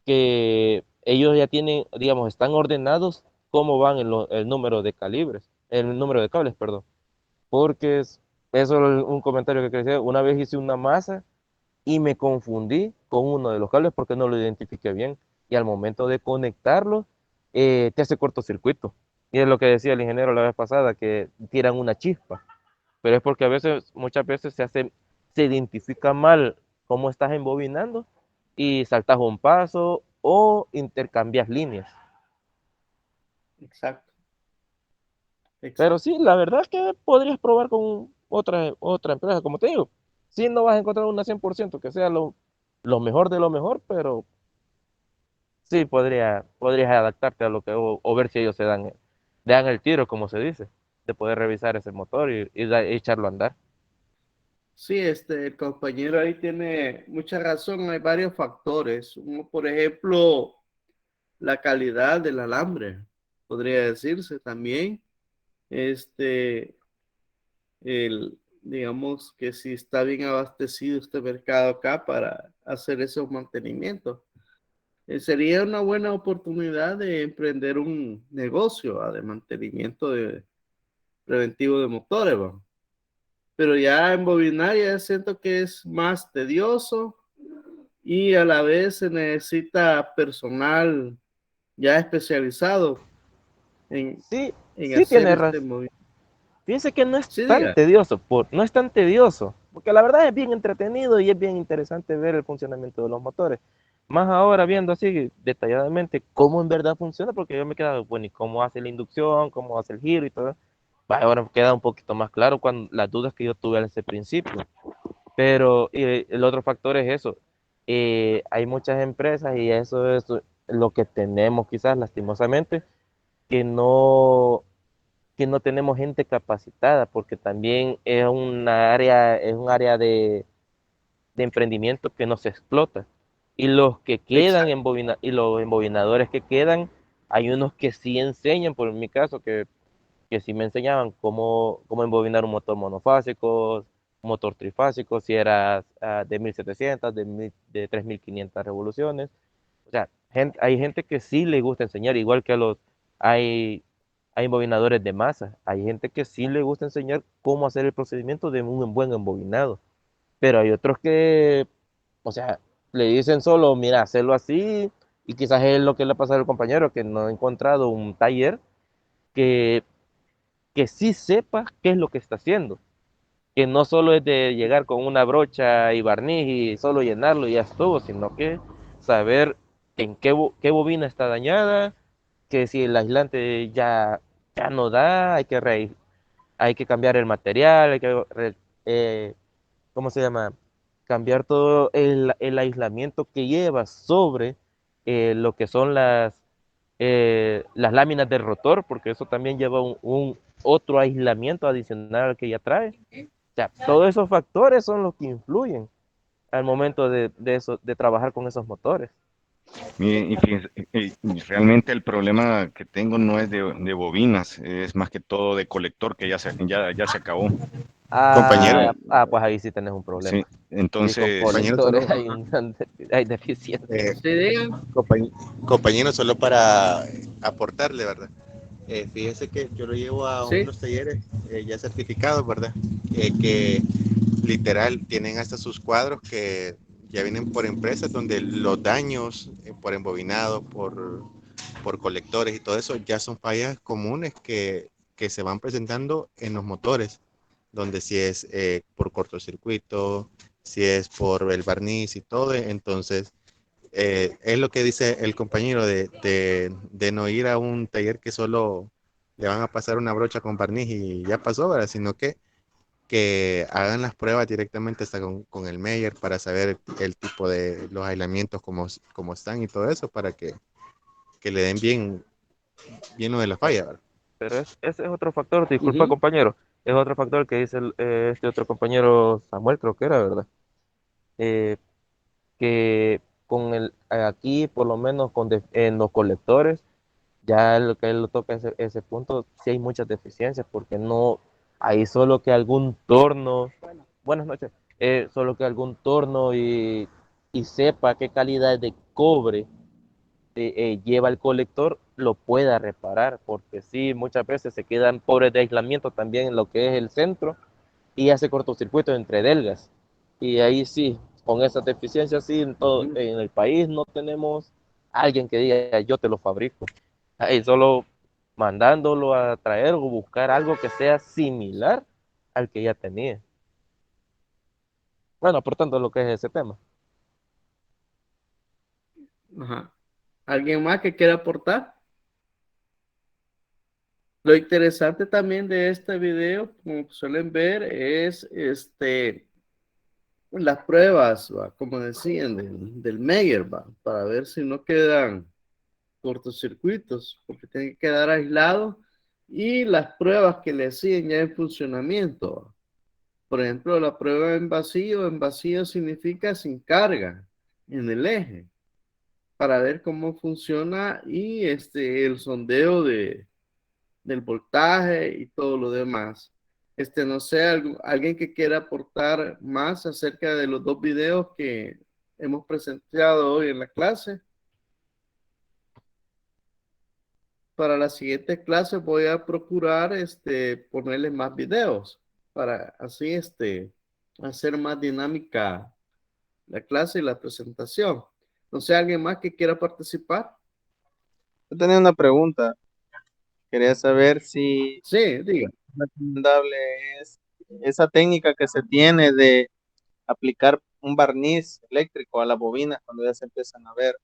que ellos ya tienen, digamos, están ordenados cómo van el número de calibres, el número de cables, perdón. Porque eso es un comentario que quería decir. Una vez hice una masa y me confundí con uno de los cables porque no lo identifiqué bien. Y al momento de conectarlo, te hace cortocircuito. Y es lo que decía el ingeniero la vez pasada, que tiran una chispa. Pero es porque a veces, muchas veces se identifica mal cómo estás embobinando y saltas un paso o intercambias líneas. exacto, Pero exacto. sí, la verdad es que podrías probar con otra empresa, como te digo. Sí, no vas a encontrar una 100% que sea lo mejor de lo mejor, pero sí podrías adaptarte a lo que, o ver si ellos dan el tiro, como se dice, de poder revisar ese motor y echarlo a andar. Sí, el compañero ahí tiene mucha razón. Hay varios factores. Uno, por ejemplo, la calidad del alambre, podría decirse también. Este, digamos que si está bien abastecido este mercado acá para hacer esos mantenimientos. Sería una buena oportunidad de emprender un negocio de mantenimiento preventivo de motores, ¿va? Pero ya en bobinar ya siento que es más tedioso y a la vez se necesita personal ya especializado en, Sí, en sí hacer tienes este razón. movimiento. Fíjense que no es Sí, tan diga. tedioso, no es tan tedioso, porque la verdad es bien entretenido y es bien interesante ver el funcionamiento de los motores. Más ahora viendo así detalladamente cómo en verdad funciona, porque yo me he quedado, bueno, ¿y cómo hace la inducción? ¿Cómo hace el giro y todo? Va, ahora me queda un poquito más claro las dudas que yo tuve al ese principio. Pero el otro factor es eso. Hay muchas empresas y eso es lo que tenemos quizás lastimosamente, que no que no tenemos gente capacitada, porque también es un área de emprendimiento que no se explota. Y los que quedan Exacto. y los embobinadores que quedan, hay unos que sí enseñan, por mi caso, que sí me enseñaban cómo embobinar un motor monofásico, un motor trifásico, si era de 1700, de 3500 revoluciones. O sea, hay gente que sí le gusta enseñar, igual que hay embobinadores de masa. Hay gente que sí le gusta enseñar cómo hacer el procedimiento de un buen embobinado. Pero hay otros que, o sea, le dicen solo, mira, hacerlo así. Y quizás es lo que le ha pasado al compañero, que no ha encontrado un taller que, que sí sepa qué es lo que está haciendo. Que no solo es de llegar con una brocha y barniz y solo llenarlo y ya estuvo, sino que saber en qué bobina está dañada, que si el aislante ya no da, hay que cambiar el material, ¿cómo se llama? Cambiar todo el aislamiento que lleva sobre lo que son las láminas del rotor, porque eso también lleva un otro aislamiento adicional al que ya trae. O sea, todos esos factores son los que influyen al momento de trabajar con esos motores. Y fíjese, y realmente el problema que tengo no es de bobinas, es más que todo de colector que ya se acabó. Compañero, Pues ahí sí tenés un problema. Sí, Sí, con entonces, compañero, colectores solo, hay deficiencia. Sí, digan. compañero, solo para aportarle, ¿verdad? Fíjese que yo lo llevo a Sí. unos talleres ya certificados, ¿verdad? Que literal tienen hasta sus cuadros que ya vienen por empresas donde los daños por embobinado, por colectores y todo eso ya son fallas comunes que se van presentando en los motores, donde si es por cortocircuito, si es por el barniz y todo, entonces es lo que dice el compañero de no ir a un taller que solo le van a pasar una brocha con barniz y ya pasó, ¿verdad? Sino que hagan las pruebas directamente hasta con el Meyer para saber el tipo de los aislamientos, cómo están y todo eso, para que le den bien lo de la falla, ¿verdad? Pero ese es otro factor, disculpa Ujú. compañero, es otro factor que dice este otro compañero Samuel, creo que era, ¿verdad? Eh, que aquí, por lo menos en los colectores, ya lo que él lo toca ese punto, sí hay muchas deficiencias, porque no hay solo que algún torno, buenas noches, solo que algún torno y sepa qué calidad de cobre lleva el colector, lo pueda reparar, porque sí, muchas veces se quedan pobres de aislamiento también en lo que es el centro y hace cortocircuito entre delgas. Y ahí sí, con esas deficiencias, sí, Ujú. en el país no tenemos alguien que diga yo te lo fabrico. Ahí solo mandándolo a traer o buscar algo que sea similar al que ya tenía. Bueno, aportando lo que es ese tema. Ajá. ¿Alguien más que quiera aportar? Lo interesante también de este video, como suelen ver, es las pruebas, ¿va? Como decían, del Meyer, ¿va? Para ver si no quedan cortocircuitos, porque tienen que quedar aislados, y las pruebas que le hacían ya en funcionamiento, ¿va? Por ejemplo, la prueba en vacío significa sin carga en el eje, para ver cómo funciona y el sondeo del voltaje y todo lo demás. No sé, alguien que quiera aportar más acerca de los dos videos que hemos presentado hoy en la clase. Para la siguiente clase voy a procurar ponerle más videos para así hacer más dinámica la clase y la presentación. No sé, alguien más que quiera participar. Yo tenía una pregunta. Quería saber si Sí, diga. recomendable es esa técnica que se tiene de aplicar un barniz eléctrico a las bobinas cuando ya se empiezan a ver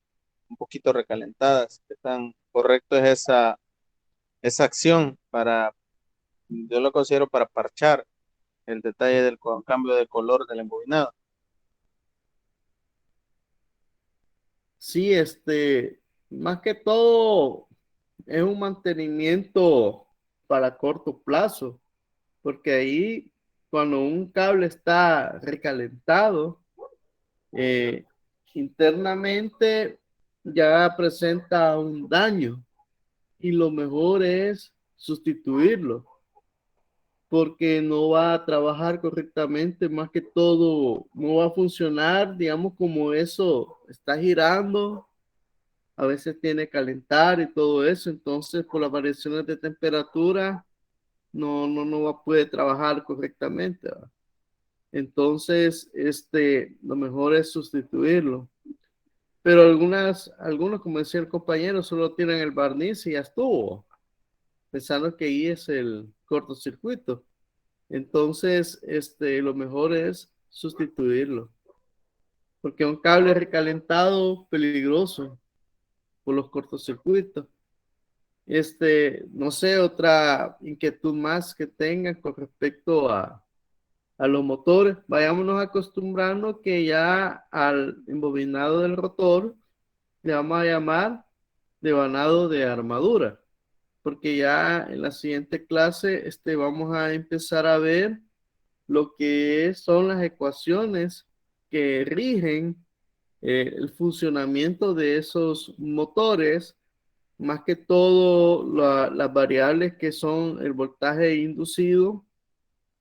un poquito recalentadas. ¿Qué tan correcto es esa acción yo lo considero para parchar el detalle del cambio de color del embobinado? Sí, más que todo es un mantenimiento para corto plazo, porque ahí cuando un cable está recalentado, eh, internamente ya presenta un daño y lo mejor es sustituirlo, porque no va a trabajar correctamente, más que todo no va a funcionar, digamos, como eso está girando, a veces tiene que calentar y todo eso, entonces por las variaciones de temperatura no va a poder trabajar correctamente, ¿va? Entonces, lo mejor es sustituirlo. Pero algunos, como decía el compañero, solo tienen el barniz y ya estuvo, pensando que ahí es el cortocircuito. Entonces, lo mejor es sustituirlo, porque un cable recalentado peligroso por los cortocircuitos. No sé, otra inquietud más que tengan con respecto a los motores. Vayámonos acostumbrando que ya al embobinado del rotor, le vamos a llamar devanado de armadura, porque ya en la siguiente clase vamos a empezar a ver lo que son las ecuaciones que rigen el funcionamiento de esos motores, más que todo las variables que son el voltaje inducido,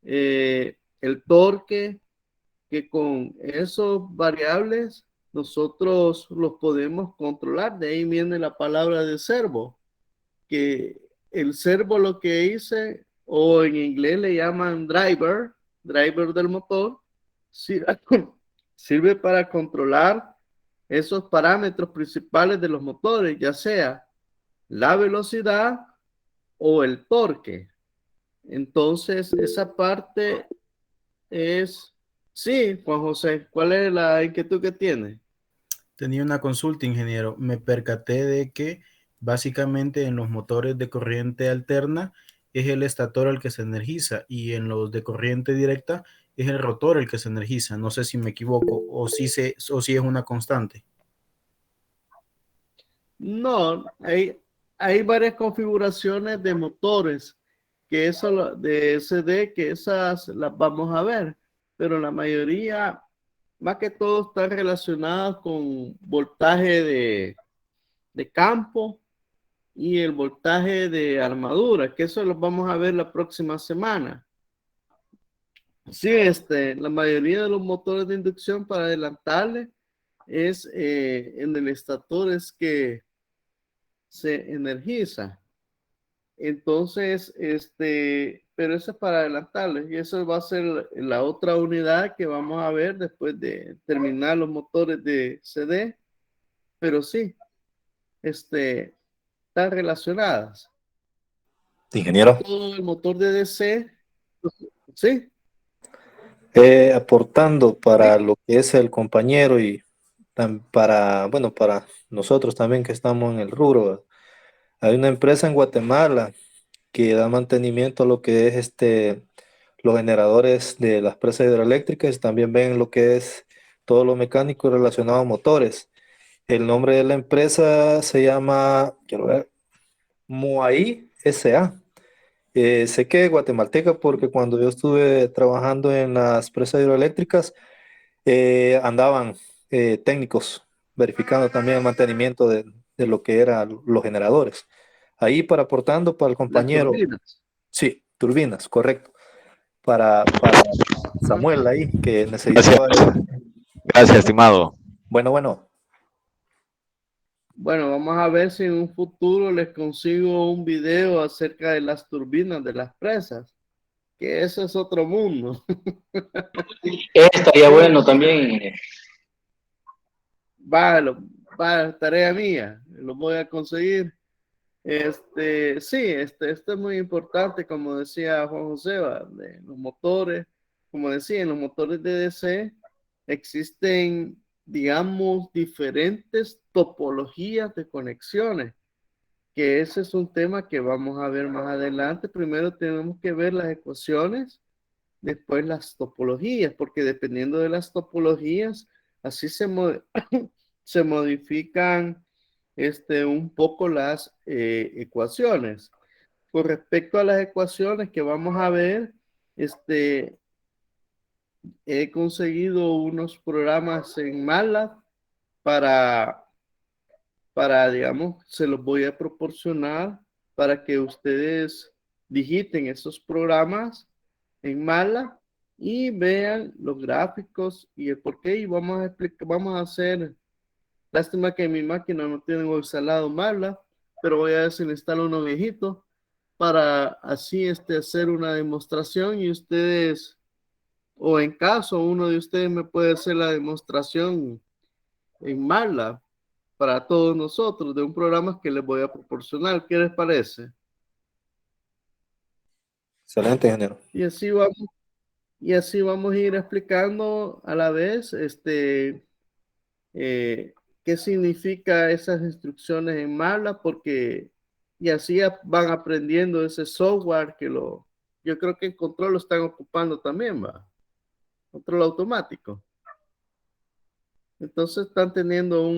el torque, que con esos variables nosotros los podemos controlar. De ahí viene la palabra de servo, que el servo lo que dice, o en inglés le llaman driver del motor, sirve para controlar esos parámetros principales de los motores, ya sea la velocidad o el torque. Entonces, esa parte es... Sí, Juan José, ¿cuál es la inquietud que tiene? Tenía una consulta, ingeniero. Me percaté de que básicamente en los motores de corriente alterna es el estator el que se energiza y en los de corriente directa es el rotor el que se energiza. No sé si me equivoco o si es una constante. No, hay varias configuraciones de motores que eso de SD, que esas las vamos a ver, pero la mayoría, más que todo, está relacionada con voltaje de campo y el voltaje de armadura, que eso lo vamos a ver la próxima semana. Sí, la mayoría de los motores de inducción, para adelantarle, es en el estator es que se energiza. Entonces, pero eso es para adelantarles y eso va a ser la otra unidad que vamos a ver después de terminar los motores de CD, pero sí, están relacionadas. Ingeniero. Todo el motor de DC, sí. Aportando para lo que es el compañero y para nosotros también que estamos en el rubro. Hay una empresa en Guatemala que da mantenimiento a lo que es los generadores de las presas hidroeléctricas, también ven lo que es todo lo mecánico relacionado a motores. El nombre de la empresa se llama, quiero ver, Moai SA. Sé que es guatemalteca porque cuando yo estuve trabajando en las presas hidroeléctricas, andaban técnicos verificando también el mantenimiento de lo que eran los generadores. Ahí para aportando para el compañero. Las turbinas. Sí, turbinas, correcto. Para Samuel ahí, que necesitaba. Gracias, estimado. Bueno. Bueno, vamos a ver si en un futuro les consigo un video acerca de las turbinas de las presas, que eso es otro mundo. Estaría bueno también. Va, tarea mía, lo voy a conseguir. Sí, esto es muy importante, como decía Juan José, de los motores, como decía, en los motores de DC existen, digamos, diferentes topologías de conexiones, que ese es un tema que vamos a ver más adelante. Primero tenemos que ver las ecuaciones, después las topologías, porque dependiendo de las topologías, así se modifican un poco las ecuaciones. Con respecto a las ecuaciones que vamos a ver, he conseguido unos programas en MATLAB para, digamos, se los voy a proporcionar para que ustedes digiten esos programas en MATLAB y vean los gráficos y el por qué. Y vamos a explicar, vamos a hacer. Lástima que en mi máquina no tienen instalado MATLAB, pero voy a ver si le instalo uno viejito para así hacer una demostración y ustedes, o en caso uno de ustedes me puede hacer la demostración en MATLAB para todos nosotros de un programa que les voy a proporcionar. ¿Qué les parece? Excelente, ingeniero. Y así vamos a ir explicando a la vez qué significa esas instrucciones en MATLAB, porque y así van aprendiendo ese software yo creo que en control lo están ocupando también, ¿va? Control automático. Entonces están teniendo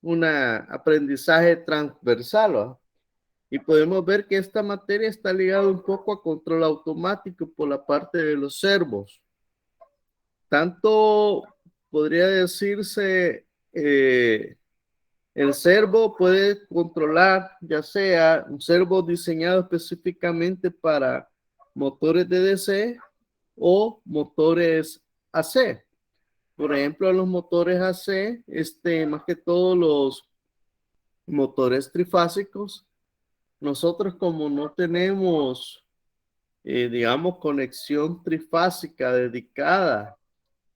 un aprendizaje transversal, ¿va? Y podemos ver que esta materia está ligada un poco a control automático por la parte de los servos. Tanto podría decirse, el servo puede controlar, ya sea un servo diseñado específicamente para motores de DC o motores AC. Por ejemplo, los motores AC, más que todos los motores trifásicos, nosotros como no tenemos, digamos, conexión trifásica dedicada,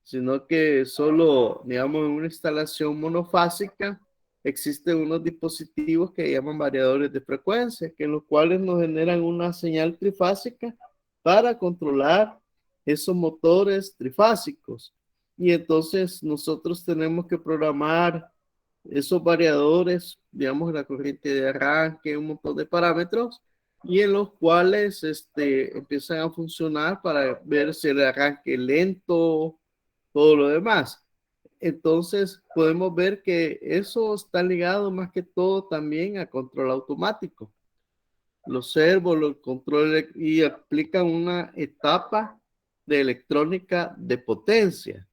sino que solo, digamos, en una instalación monofásica, existen unos dispositivos que llaman variadores de frecuencia, que en los cuales nos generan una señal trifásica para controlar esos motores trifásicos. Y entonces nosotros tenemos que programar esos variadores, digamos, la corriente de arranque, un montón de parámetros, y en los cuales empiezan a funcionar para ver si el arranque es lento, todo lo demás. Entonces podemos ver que eso está ligado más que todo también a control automático. Los servos, los controles y aplican una etapa de electrónica de potencia.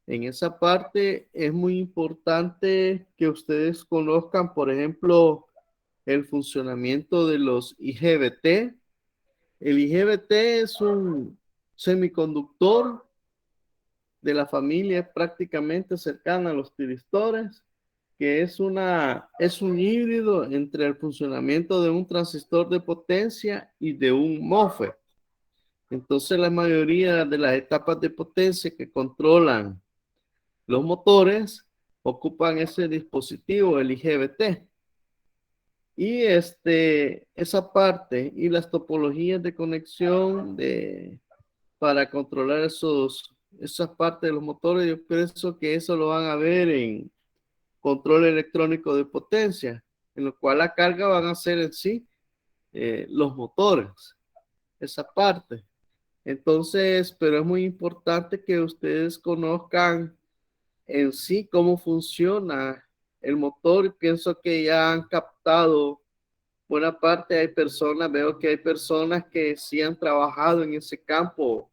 En esa parte es muy importante que ustedes conozcan, por ejemplo, el funcionamiento de los IGBT. El IGBT es un semiconductor de la familia prácticamente cercana a los tiristores, que es un híbrido entre el funcionamiento de un transistor de potencia y de un MOSFET. Entonces la mayoría de las etapas de potencia que controlan los motores ocupan ese dispositivo, el IGBT. Y esa parte y las topologías de conexión para controlar esas partes de los motores, yo pienso que eso lo van a ver en control electrónico de potencia, en lo cual la carga van a ser en sí los motores, esa parte. Entonces, pero es muy importante que ustedes conozcan en sí cómo funciona el motor. Pienso que ya han captado buena parte. Hay personas, veo que hay personas que sí han trabajado en ese campo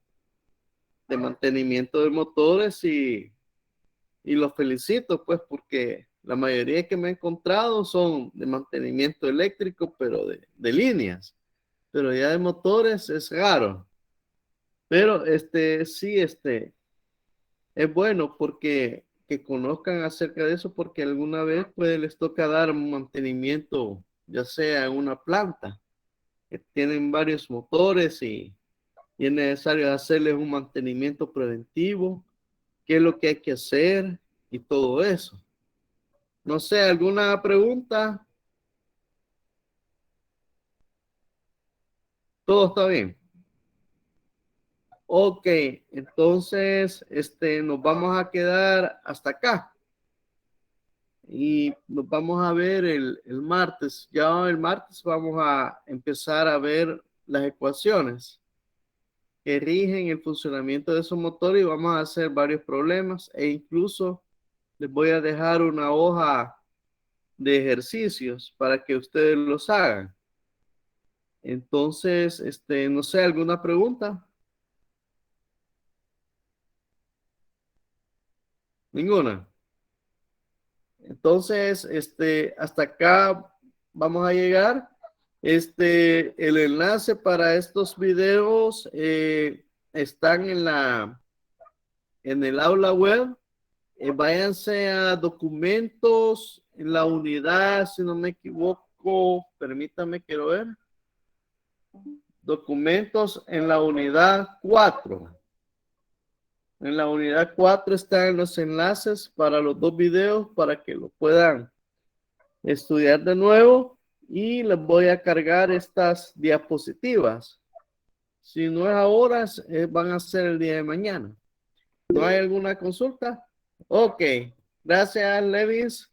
de mantenimiento de motores y los felicito pues porque la mayoría que me he encontrado son de mantenimiento eléctrico, pero de líneas, pero ya de motores es raro. Pero sí, es bueno porque que conozcan acerca de eso, porque alguna vez pues les toca dar un mantenimiento, ya sea en una planta que tienen varios motores y es necesario hacerles un mantenimiento preventivo, qué es lo que hay que hacer y todo eso. No sé, ¿alguna pregunta? ¿Todo está bien? Ok, entonces nos vamos a quedar hasta acá. Y nos vamos a ver el martes. Ya el martes vamos a empezar a ver las ecuaciones que rigen el funcionamiento de esos motores y vamos a hacer varios problemas e incluso les voy a dejar una hoja de ejercicios para que ustedes los hagan. Entonces, no sé, ¿alguna pregunta? Ninguna. Entonces, hasta acá vamos a llegar. El enlace para estos videos están en el aula web. Váyanse a documentos en la unidad, si no me equivoco, permítame, quiero ver. Documentos en la unidad 4. En la unidad 4 están los enlaces para los dos videos para que lo puedan estudiar de nuevo y les voy a cargar estas diapositivas. Si no es ahora, van a ser el día de mañana. ¿No hay alguna consulta? Ok, gracias Levis.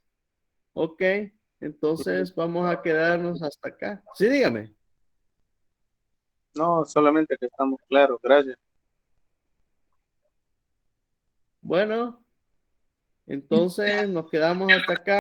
Ok, entonces vamos a quedarnos hasta acá. Sí, dígame. No, solamente que estamos claros, gracias. Bueno, entonces nos quedamos hasta acá.